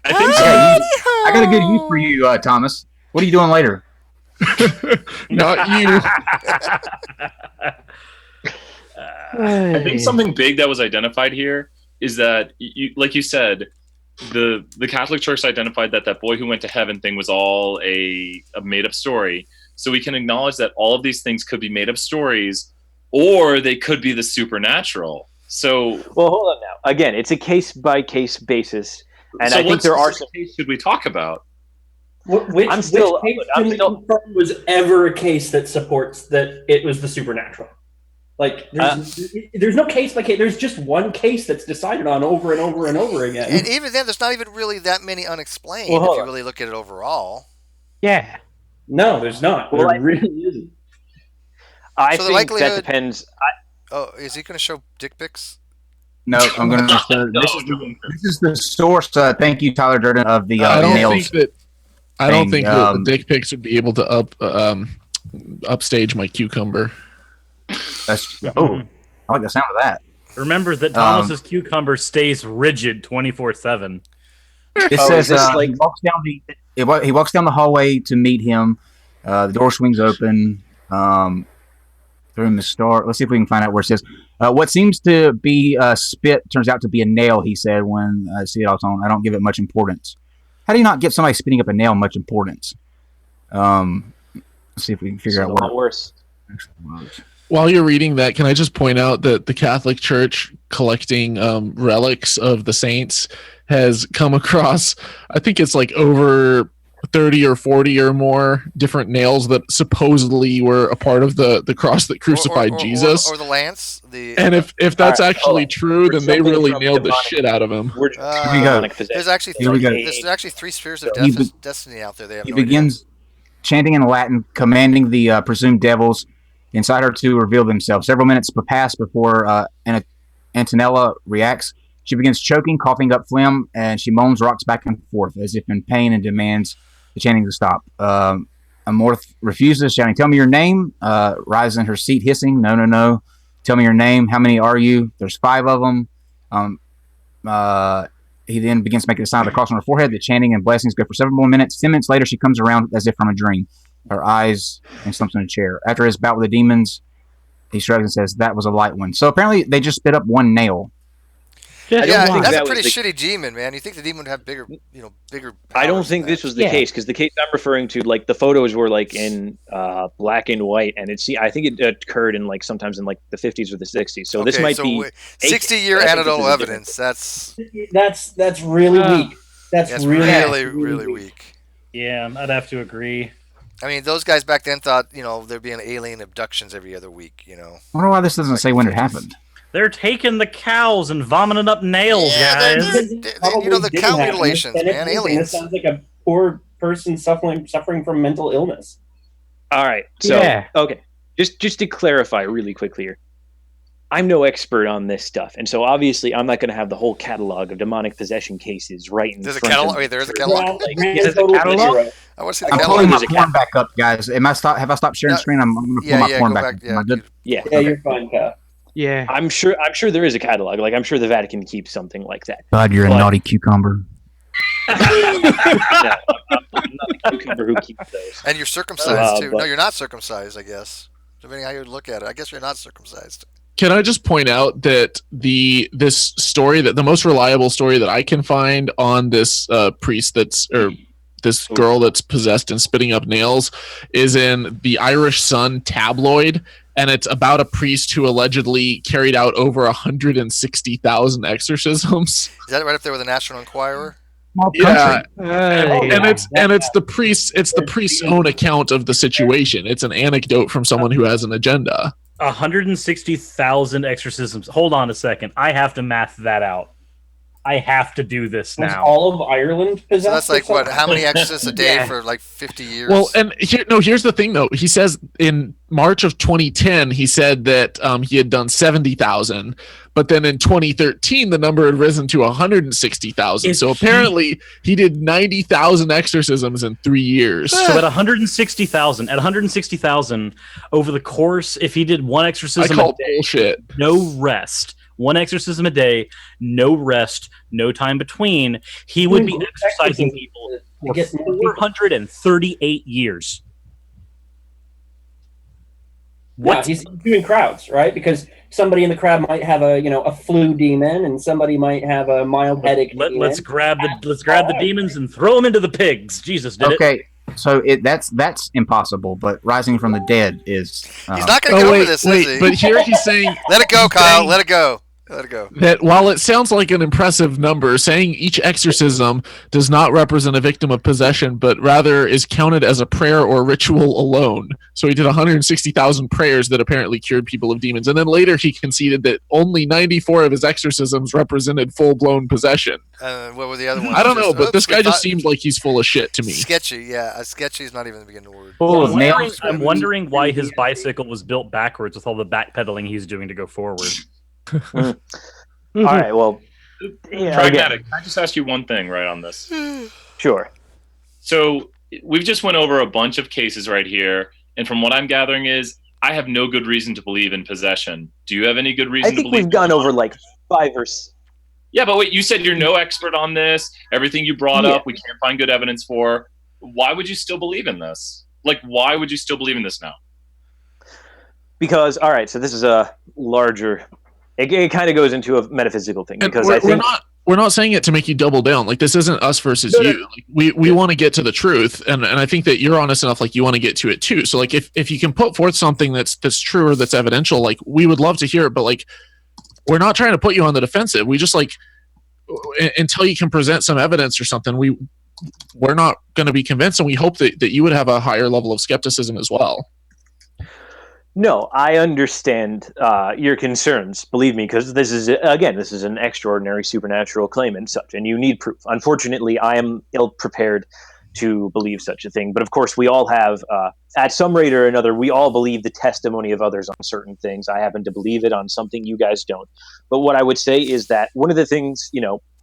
think I got a good use for you, Thomas. What are you doing later? Not you. I think something big that was identified here is that, like you said, the Catholic Church identified that Boy Who Went to Heaven thing was all a made-up story. So we can acknowledge that all of these things could be made-up stories, or they could be the supernatural. So, well, hold on now. Again, it's a case-by-case basis, and so I think there are some. Case should we talk about? Which case can you confirm was ever a case that supports that it was the supernatural? Like, there's no case by case. There's just one case that's decided on over and over and over again. And even then, there's not even really that many unexplained if you really look at it overall. Yeah. No, there's not. Well, there really isn't. I think that depends. Is he going to show dick pics? No, I'm going to. This is the source. Thank you, Tyler Durden of the nails. I don't think that the dick pics would be able to upstage my cucumber. I like the sound of that. Remember that Thomas's cucumber stays rigid 24/7. It says he walks down the hallway to meet him. The door swings open. Through the star. Let's see if we can find out where it says. What seems to be spit turns out to be a nail, he said when I see it all on. I don't give it much importance. How do you not give somebody spitting up a nail much importance? Let's see if we can figure out what worse. While you're reading that, can I just point out that the Catholic Church collecting relics of the saints has come across, I think it's like over 30 or 40 or more different nails that supposedly were a part of the cross that crucified Jesus. Or the lance. And if that's actually true, then they really nailed the shit out of him. There's actually 3 spheres of destiny out there. He begins chanting in Latin, commanding the presumed devils inside her to reveal themselves. Several minutes pass before Antonella reacts. She begins choking, coughing up phlegm, and she moans, rocks back and forth as if in pain, and demands the chanting to stop. Amorth refuses, shouting, "Tell me your name." Rises in her seat, hissing, "No. Tell me your name. How many are you?" There's 5 of them. He then begins to make the sign of the cross on her forehead. The chanting and blessings go for several more minutes. 10 minutes later, she comes around as if from a dream. Her eyes and slumps in a chair. After his bout with the demons, he shrugs and says, "That was a light one." So apparently, they just spit up one nail. That's a pretty shitty demon, man. You think the demon would have bigger I don't think this was the case, because the case I'm referring to, like, the photos were like in black and white, and I think it occurred in like sometimes in like the 50s or the 60s. So this might be 60-year anecdotal evidence. That's really weak. That's really weak. Yeah, I'd have to agree. I mean, those guys back then thought, there'd be alien abductions every other week, I wonder why this doesn't say when it happened. They're taking the cows and vomiting up nails, guys. The cow mutilations, man, aliens. This sounds like a poor person suffering from mental illness. All right, so okay, just to clarify really quickly here, I'm no expert on this stuff, and so obviously I'm not going to have the whole catalog of demonic possession cases right in front of me. There's a catalog. There's a catalog. I want to see the I'm catalog. pulling my porn back up, guys. Have I stopped sharing screen? I'm going to pull my porn back. Yeah, you're fine, Kat. Yeah, I'm sure there is a catalog. Like, I'm sure the Vatican keeps something like that. God, you're a naughty cucumber. No, I'm not the cucumber who keeps those. And you're circumcised too. No, you're not circumcised, I guess. Depending on how you look at it, I guess you're not circumcised. Can I just point out that this story, that the most reliable story that I can find on this priest this girl that's possessed and spitting up nails, is in the Irish Sun tabloid, and it's about a priest who allegedly carried out over 160,000 exorcisms. Is that right up there with the National Enquirer? Yeah, and it's the priest's own account of the situation. It's an anecdote from someone who has an agenda. 160,000 exorcisms. Hold on a second. I have to math that out. I have to do this now. All of Ireland possessed? So that's like what? How many exorcists a day for like 50 years? Well, and here's the thing though. He says in March of 2010, he said that he had done 70,000, but then in 2013, the number had risen to 160,000. So apparently, he did 90,000 exorcisms in 3 years. So at 160,000 over the course, if he did one exorcism a day, bullshit. No rest. One exorcism a day, no rest, no time between. He would be exorcising people for 438 years. What? Yeah, he's doing crowds, right? Because somebody in the crowd might have a flu demon, and somebody might have a mild headache. Let's grab the demons and throw them into the pigs. Jesus did it. Okay. So that's impossible, but rising from the dead is. He's not going to go for this, is he? But here he's saying, "Let it go, Kyle. Let it go." Let it go. That while it sounds like an impressive number, saying each exorcism does not represent a victim of possession, but rather is counted as a prayer or ritual alone. So he did 160,000 prayers that apparently cured people of demons. And then later he conceded that only 94 of his exorcisms represented full-blown possession. What were the other ones? I don't know, but this guy just seems like he's full of shit to me. Sketchy, yeah. Sketchy is not even the beginning word. I'm wondering why his bicycle was built backwards with all the backpedaling he's doing to go forward. All right, well, Pragmatic. Can I just ask you one thing right on this? Sure. So we've just went over a bunch of cases right here, and from what I'm gathering is I have no good reason to believe in possession. Do you have any good reason to believe? I think we've gone over like 5 or 6. Yeah, but wait, you said you're no expert on this. Everything you brought up, we can't find good evidence for. Why would you still believe in this? Like, why would you still believe in this now? Because, all right, so this is a larger... It kind of goes into a metaphysical thing. Because we're not saying it to make you double down. Like, this isn't us versus you. Like, we want to get to the truth, and I think that you're honest enough. Like, you want to get to it too. So, like, if you can put forth something that's true or that's evidential, like, we would love to hear it. But like, we're not trying to put you on the defensive. We just like until you can present some evidence or something. We're not going to be convinced, and we hope that you would have a higher level of skepticism as well. No, I understand your concerns, believe me, because this is an extraordinary supernatural claim and such, and you need proof. Unfortunately, I am ill-prepared to believe such a thing, but of course we all have, at some rate or another, we all believe the testimony of others on certain things. I happen to believe it on something you guys don't. But what I would say is that one of the things,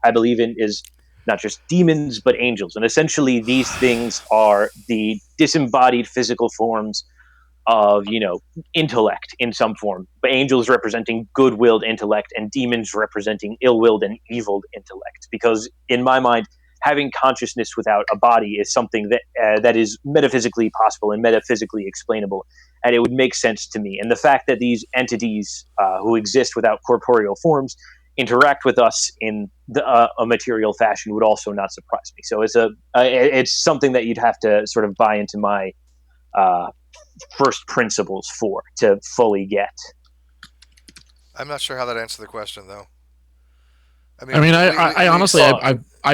I believe in is not just demons, but angels, and essentially these things are the disembodied physical forms of intellect in some form, but angels representing good-willed intellect and demons representing ill-willed and evil intellect, because in my mind having consciousness without a body is something that is metaphysically possible and metaphysically explainable, and it would make sense to me. And the fact that these entities who exist without corporeal forms interact with us in a material fashion would also not surprise me. So it's something that you'd have to sort of buy into my first principles for to fully get. I'm not sure how that answers the question, though. I honestly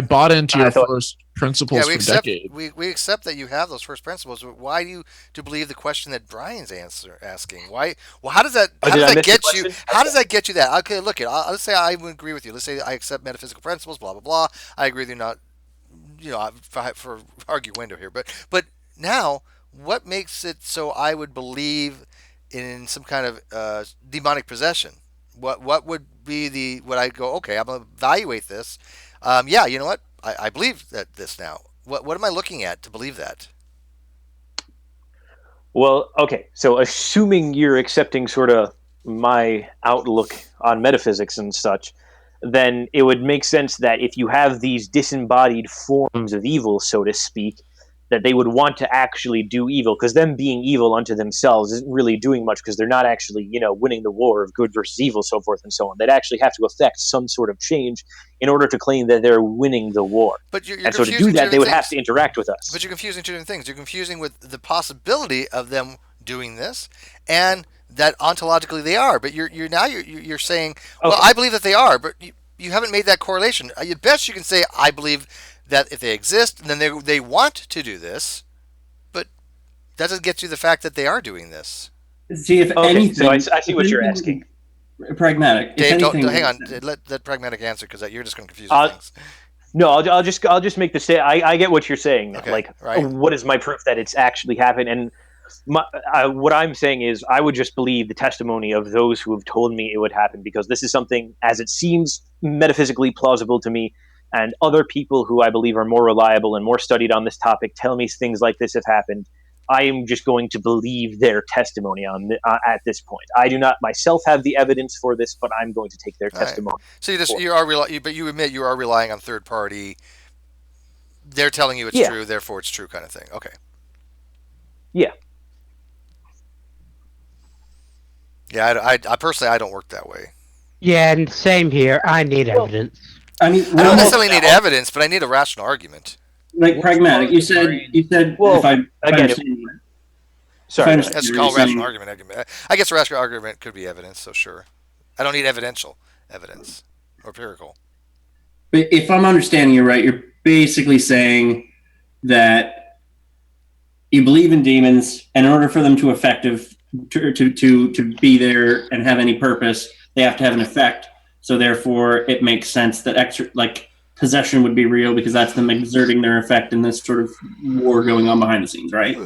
bought into your first principles for decades. We accept that you have those first principles. But why do you believe the question that Brian's asking? Why? Well, how does that get you? How does that get you that? Okay, look at. Let's say I would agree with you. Let's say I accept metaphysical principles. Blah blah blah. I agree with you. Not, for arguendo here, but now. What makes it so I would believe in some kind of demonic possession? What would be would I go, okay, I'm going to evaluate this. Yeah, you know what? I believe this now. What am I looking at to believe that? Well, okay, so assuming you're accepting sort of my outlook on metaphysics and such, then it would make sense that if you have these disembodied forms of evil, so to speak, that they would want to actually do evil, because them being evil unto themselves isn't really doing much, because they're not actually, winning the war of good versus evil, so forth and so on. They'd actually have to affect some sort of change in order to claim that they're winning the war. But you're and so to do that, they would have to interact with us. But you're confusing two different things. You're confusing with the possibility of them doing this, and that ontologically they are. But you're saying, well, okay. I believe that they are, but you haven't made that correlation. At best, you can say, I believe that if they exist, then they want to do this, but that doesn't get you the fact that they are doing this. See, if anything, so I see what you're asking. Pragmatic. Dave, hang on. Let Pragmatic answer, because you're just going to confuse things. No, I'll just make the say. I get what you're saying. Okay, right. What is my proof that it's actually happened? And what I'm saying is, I would just believe the testimony of those who have told me it would happen, because this is something, as it seems metaphysically plausible to me. And other people who I believe are more reliable and more studied on this topic tell me things like this have happened. I am just going to believe their testimony at this point. I do not myself have the evidence for this, but I'm going to take their testimony. So but you admit you are relying on third party. They're telling you it's true, therefore it's true, kind of thing. Okay. Yeah. Yeah, I personally I don't work that way. Yeah, and same here. I need evidence. I don't necessarily need evidence, but I need a rational argument. Like Pragmatic, you said. Well, sorry, that's called rational argument. I guess a rational argument could be evidence. So sure, I don't need evidential evidence or empirical. But if I'm understanding you right, you're basically saying that you believe in demons, and in order for them to be there and have any purpose, they have to have an effect. So therefore, it makes sense that possession would be real because that's them exerting their effect in this sort of war going on behind the scenes, right?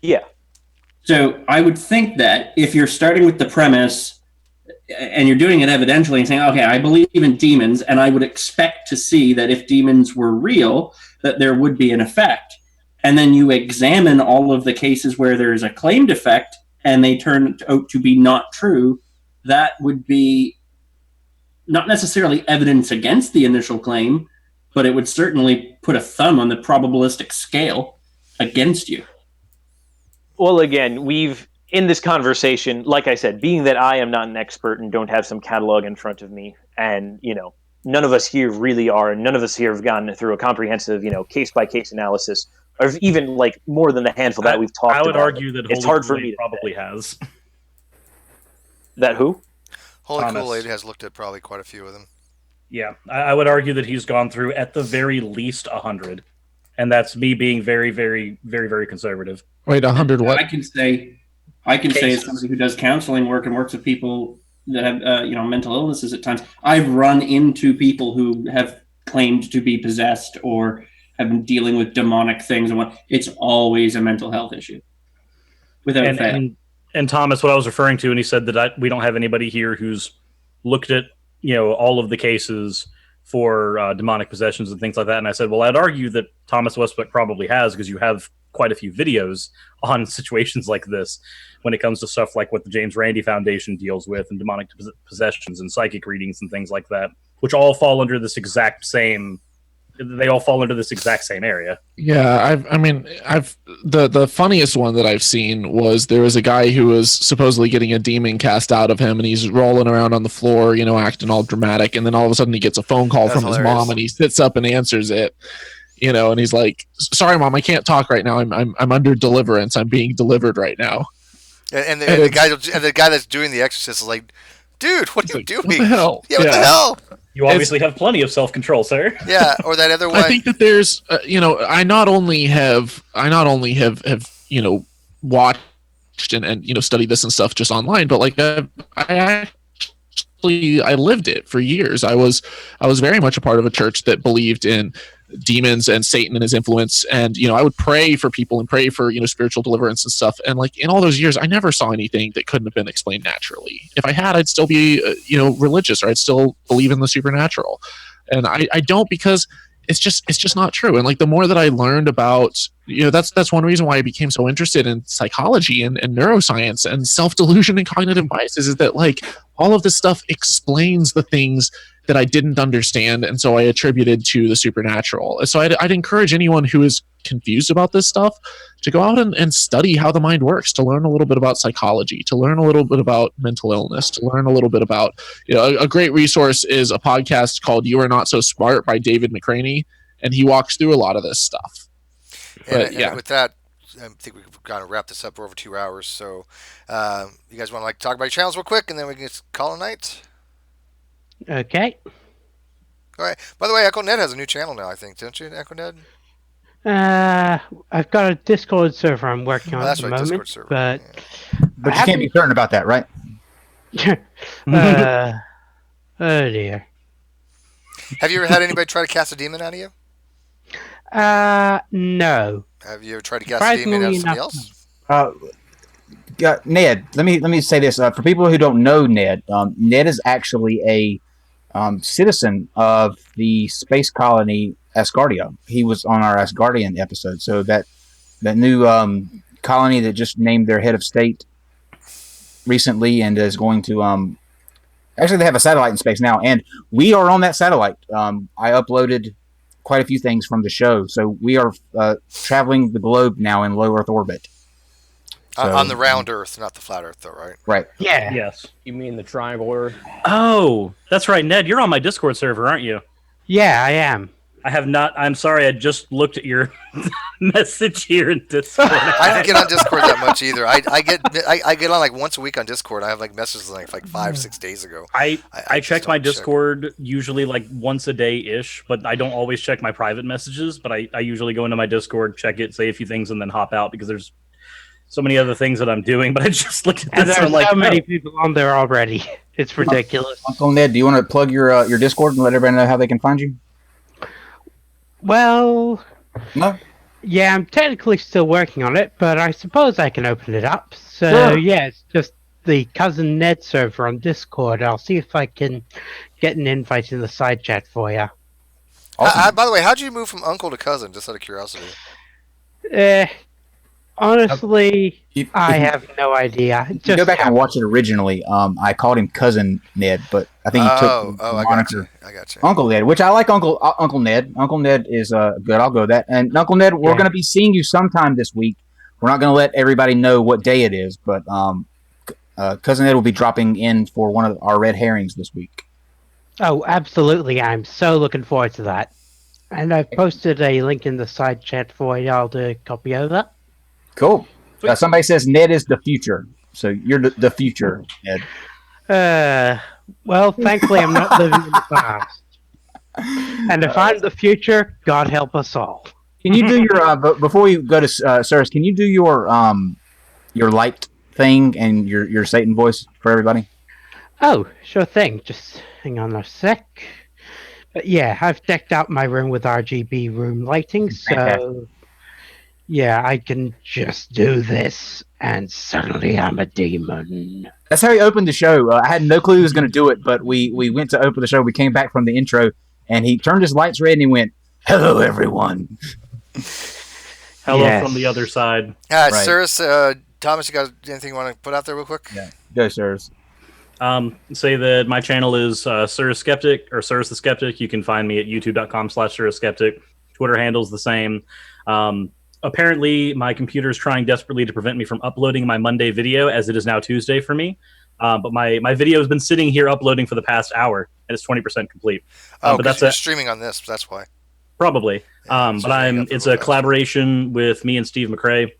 Yeah. So I would think that if you're starting with the premise and you're doing it evidentially and saying, okay, I believe in demons, and I would expect to see that if demons were real, that there would be an effect. And then you examine all of the cases where there is a claimed effect and they turn out to be not true, that would be not necessarily evidence against the initial claim, but it would certainly put a thumb on the probabilistic scale against you. Well, again, in this conversation, like I said, being that I am not an expert and don't have some catalog in front of me, and, none of us here really are, and none of us here have gone through a comprehensive, case-by-case analysis, or even, more than the handful that we've talked about. I would argue that it's Holy hard for Kool-Aid me to probably has. That who? Holy Thomas. Kool-Aid has looked at probably quite a few of them. Yeah, I would argue that he's gone through, at the very least, 100. And that's me being very, very, very, very conservative. Wait, 100 what? I can say as somebody who does counseling work and works with people that have mental illnesses at times, I've run into people who have claimed to be possessed or have been dealing with demonic things, and it's always a mental health issue. Without fail. And Thomas, what I was referring to, and he said that we don't have anybody here who's looked at all of the cases for demonic possessions and things like that. And I said, well, I'd argue that Thomas Westbrook probably has, because you have quite a few videos on situations like this when it comes to stuff like what the James Randi Foundation deals with and demonic possessions and psychic readings and things like that, which all fall under this exact same area. Yeah, the funniest one that I've seen was there was a guy who was supposedly getting a demon cast out of him, and he's rolling around on the floor, acting all dramatic, and then all of a sudden he gets a phone call from his mom, and he sits up and answers it, and he's like, "Sorry, Mom, I can't talk right now. I'm under deliverance. I'm being delivered right now." And the guy that's doing the Exorcist is like, "Dude, what are you doing? What the hell? Yeah, what the hell?" You obviously have plenty of self-control, sir. Yeah, or that other one. I think that there's, I not only have watched and studied this and stuff just online, but I lived it for years. I was very much a part of a church that believed in demons and Satan and his influence, and I would pray for people and pray for spiritual deliverance and stuff, and in all those years I never saw anything that couldn't have been explained naturally. If I had, I'd still be religious, or I'd still believe in the supernatural, and I don't, because it's just not true. And the more that I learned about, that's one reason why I became so interested in psychology and neuroscience and self-delusion and cognitive biases, is that all of this stuff explains the things that I didn't understand, and so I attributed to the supernatural. So I'd encourage anyone who is confused about this stuff to go out and study how the mind works, to learn a little bit about psychology, to learn a little bit about mental illness, to learn a little bit about, a great resource is a podcast called You Are Not So Smart by David McCraney, and he walks through a lot of this stuff. And with that, I think we've got to wrap this up. We're over 2 hours, so you guys want to talk about your channels real quick, and then we can just call it a night? Okay. All right. By the way, EchoNet has a new channel now, I think, don't you, EchoNet? I've got a Discord server I'm working on at the moment, Discord server. but you can't be certain about that, right? Oh dear. Have you ever had anybody try to cast a demon out of you? No. Have you ever tried to cast a demon out of somebody else? Ned, let me say this for people who don't know Ned. Ned is actually a citizen of the space colony Asgardia. He was on our Asgardian episode. So that new colony that just named their head of state recently and is going to actually they have a satellite in space now, and we are on that satellite. I uploaded quite a few things from the show, so we are traveling the globe now in low Earth orbit. So, on the round Earth, not the flat Earth, though, right? Right. Yeah. Yes. You mean the triangle Earth? Oh, that's right, Ned. You're on my Discord server, aren't you? Yeah, I am. I have not. I'm sorry. I just looked at your message here in Discord. I don't get on Discord that much either. I get on like once a week on Discord. I have like messages like 5-6 days ago. I just check my don't check. Discord usually like once a day ish, but I don't always check my private messages. But I usually go into my Discord, check it, say a few things, and then hop out because there's so many other things that I'm doing. But I just looked at And this there's and I'm like, so many people on there already. It's ridiculous. Uncle Ned, do you want to plug your Discord and let everybody know how they can find you? Well, No. yeah, I'm technically still working on it, but I suppose I can open it up. So, Sure. yeah, it's just the Cousin Ned server on Discord. I'll see if I can get an invite in the side chat for you. Awesome. By the way, how'd you move from uncle to cousin? Just out of curiosity. Honestly, If I you- have no idea. If you go back and watch it originally, I called him Cousin Ned, but I think he took the I got moniker you. I got you. Uncle Ned, which I like Uncle Ned. Uncle Ned is good. I'll go with that. And Uncle Ned, we're Yeah. going to be seeing you sometime this week. We're not going to let everybody know what day it is, but Cousin Ned will be dropping in for one of our red herrings this week. Oh, absolutely. I'm so looking forward to that. And I've posted a link in the side chat for y'all to copy over. Cool. Somebody says Ned is the future, so you're the future, Ned. Well, thankfully, I'm not living in the past. And if I'm the future, God help us all. Can you do your before we go to Cyrus? Can you do your light thing and your Satan voice for everybody? Oh, sure thing. Just hang on a sec. But yeah, I've decked out my room with RGB room lighting, so yeah, I can just do this, and suddenly I'm a demon. That's how he opened the show. I had no clue he was going to do it, but we went to open the show. We came back from the intro, and he turned his lights red, and he went, "Hello, everyone." hello Yes. from the other side. All right, Right. Cyrus, Thomas, you got anything you want to put out there real quick? Yeah. Go, sirs. Say that my channel is Cyrus Skeptic or Cyrus the Skeptic. You can find me at youtube.com/Cyrus Skeptic. Twitter handle's the same. Apparently, my computer is trying desperately to prevent me from uploading my Monday video, as it is now Tuesday for me. But my video has been sitting here uploading for the past hour, and it's 20% complete. Oh, but that's that's streaming on this. That's why. probably. Yeah, But it's a collaboration with me and Steve McRae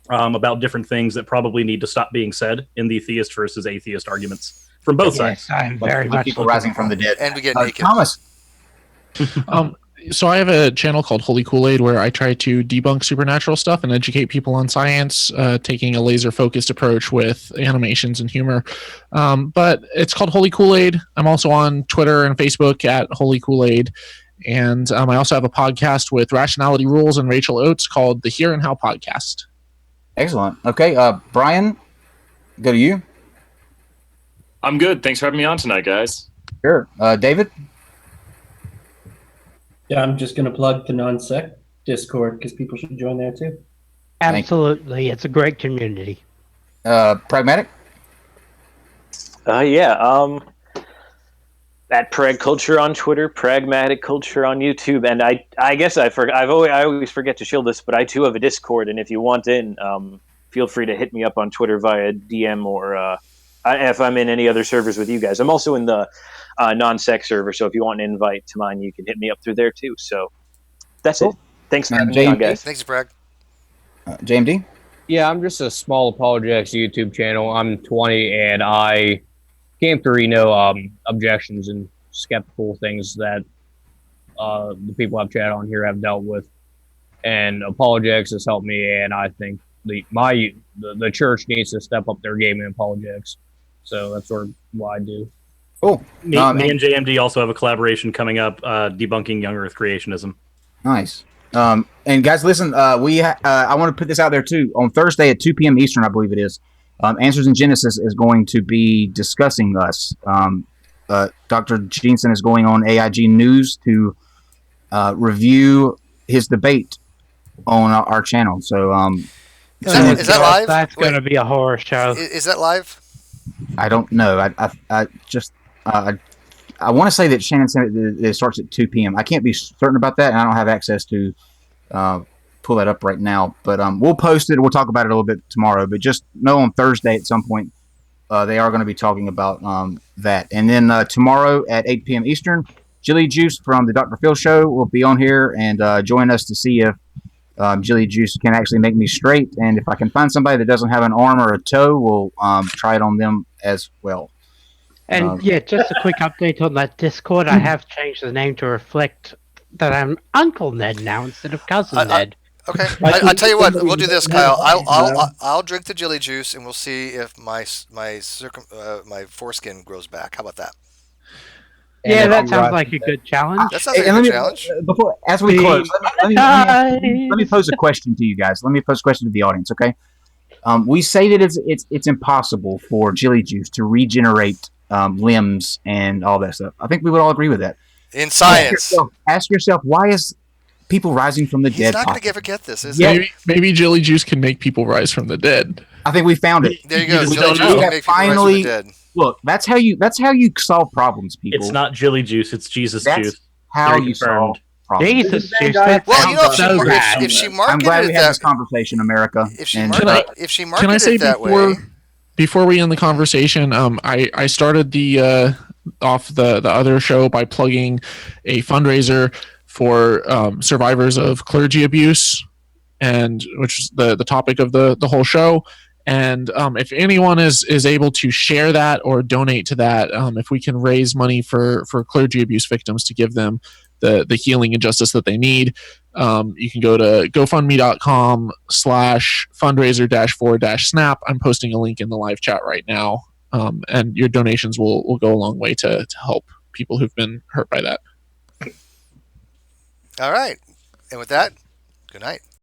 about different things that probably need to stop being said in the theist versus atheist arguments from both sides. Yes, I'm very much people looking rising from the dead. And we get naked. Thomas. So I have a channel called Holy Kool-Aid where I try to debunk supernatural stuff and educate people on science, taking a laser-focused approach with animations and humor. But it's called Holy Kool-Aid. I'm also on Twitter and Facebook at Holy Kool-Aid. And I also have a podcast with Rationality Rules and Rachel Oates called the Here and How Podcast. Excellent. Okay, Brian, go to you. I'm good. Thanks for having me on tonight, guys. Sure. David? Yeah, I'm just going to plug the non-sec Discord because people should join there too. Absolutely, it's a great community. Pragmatic? That prag culture on Twitter, pragmatic culture on YouTube, and I guess I always forget to shield this, but I too have a Discord, and if you want in, feel free to hit me up on Twitter via DM or if I'm in any other servers with you guys. I'm also in the non-sec server, so if you want an invite to mine, you can hit me up through there too. So that's it. Thanks for having me on, guys. Thanks, Bragg. JMD? Yeah, I'm just a small apologetics YouTube channel. I'm 20, and I came through, objections and skeptical things that the people I've chatted on here have dealt with. And apologetics has helped me, and I think the church needs to step up their game in apologetics. So that's sort of what I do. Cool. Me and JMD also have a collaboration coming up, debunking young Earth creationism. Nice. And guys, listen, I want to put this out there too. On Thursday at 2 p.m. Eastern, I believe it is, Answers in Genesis is going to be discussing us. Dr. Jensen is going on AIG News to review his debate on our channel. So, Is that live? That's going to be a horror show. Is that live? I don't know. I want to say that Shannon said it starts at 2 p.m. I can't be certain about that, and I don't have access to pull that up right now. But we'll post it. We'll talk about it a little bit tomorrow. But just know on Thursday at some point they are going to be talking about that. And then tomorrow at 8 p.m. Eastern, Jilly Juice from the Dr. Phil Show will be on here and join us to see if Jilly Juice can actually make me straight. And if I can find somebody that doesn't have an arm or a toe, we'll try it on them as well. And just a quick update on that Discord. I have changed the name to reflect that I'm Uncle Ned now instead of Cousin Ned. Okay, I'll tell you what. We'll do this, Kyle. I'll drink the Jilly Juice, and we'll see if my foreskin grows back. How about that? Yeah, that sounds like a good challenge. That sounds like a good challenge. Before, as we close, let me pose a question to you guys. Let me pose a question to the audience. Okay, we say that it's impossible for Jilly Juice to regenerate limbs and all that stuff. I think we would all agree with that. In science, ask yourself why is people rising from the dead? He's not going to ever get this, is he? Maybe Jilly Juice can make people rise from the dead. I think we found it. There you go. Jilly Juice can make people rise from the dead. Look, that's how you solve problems, people. It's not Jilly Juice. It's Jesus Juice. How you solve problems. Jesus Juice. Well, if she marketed I'm glad we it had that this conversation, America. if she marketed say it that way. Before we end the conversation, I started the other show by plugging a fundraiser for survivors of clergy abuse, and which is the topic of the whole show. And if anyone is able to share that or donate to that, if we can raise money for clergy abuse victims to give them the healing and justice that they need, you can go to gofundme.com/fundraiser-for-snap. I'm posting a link in the live chat right now, and your donations will go a long way to help people who've been hurt by that. All right, and with that, good night.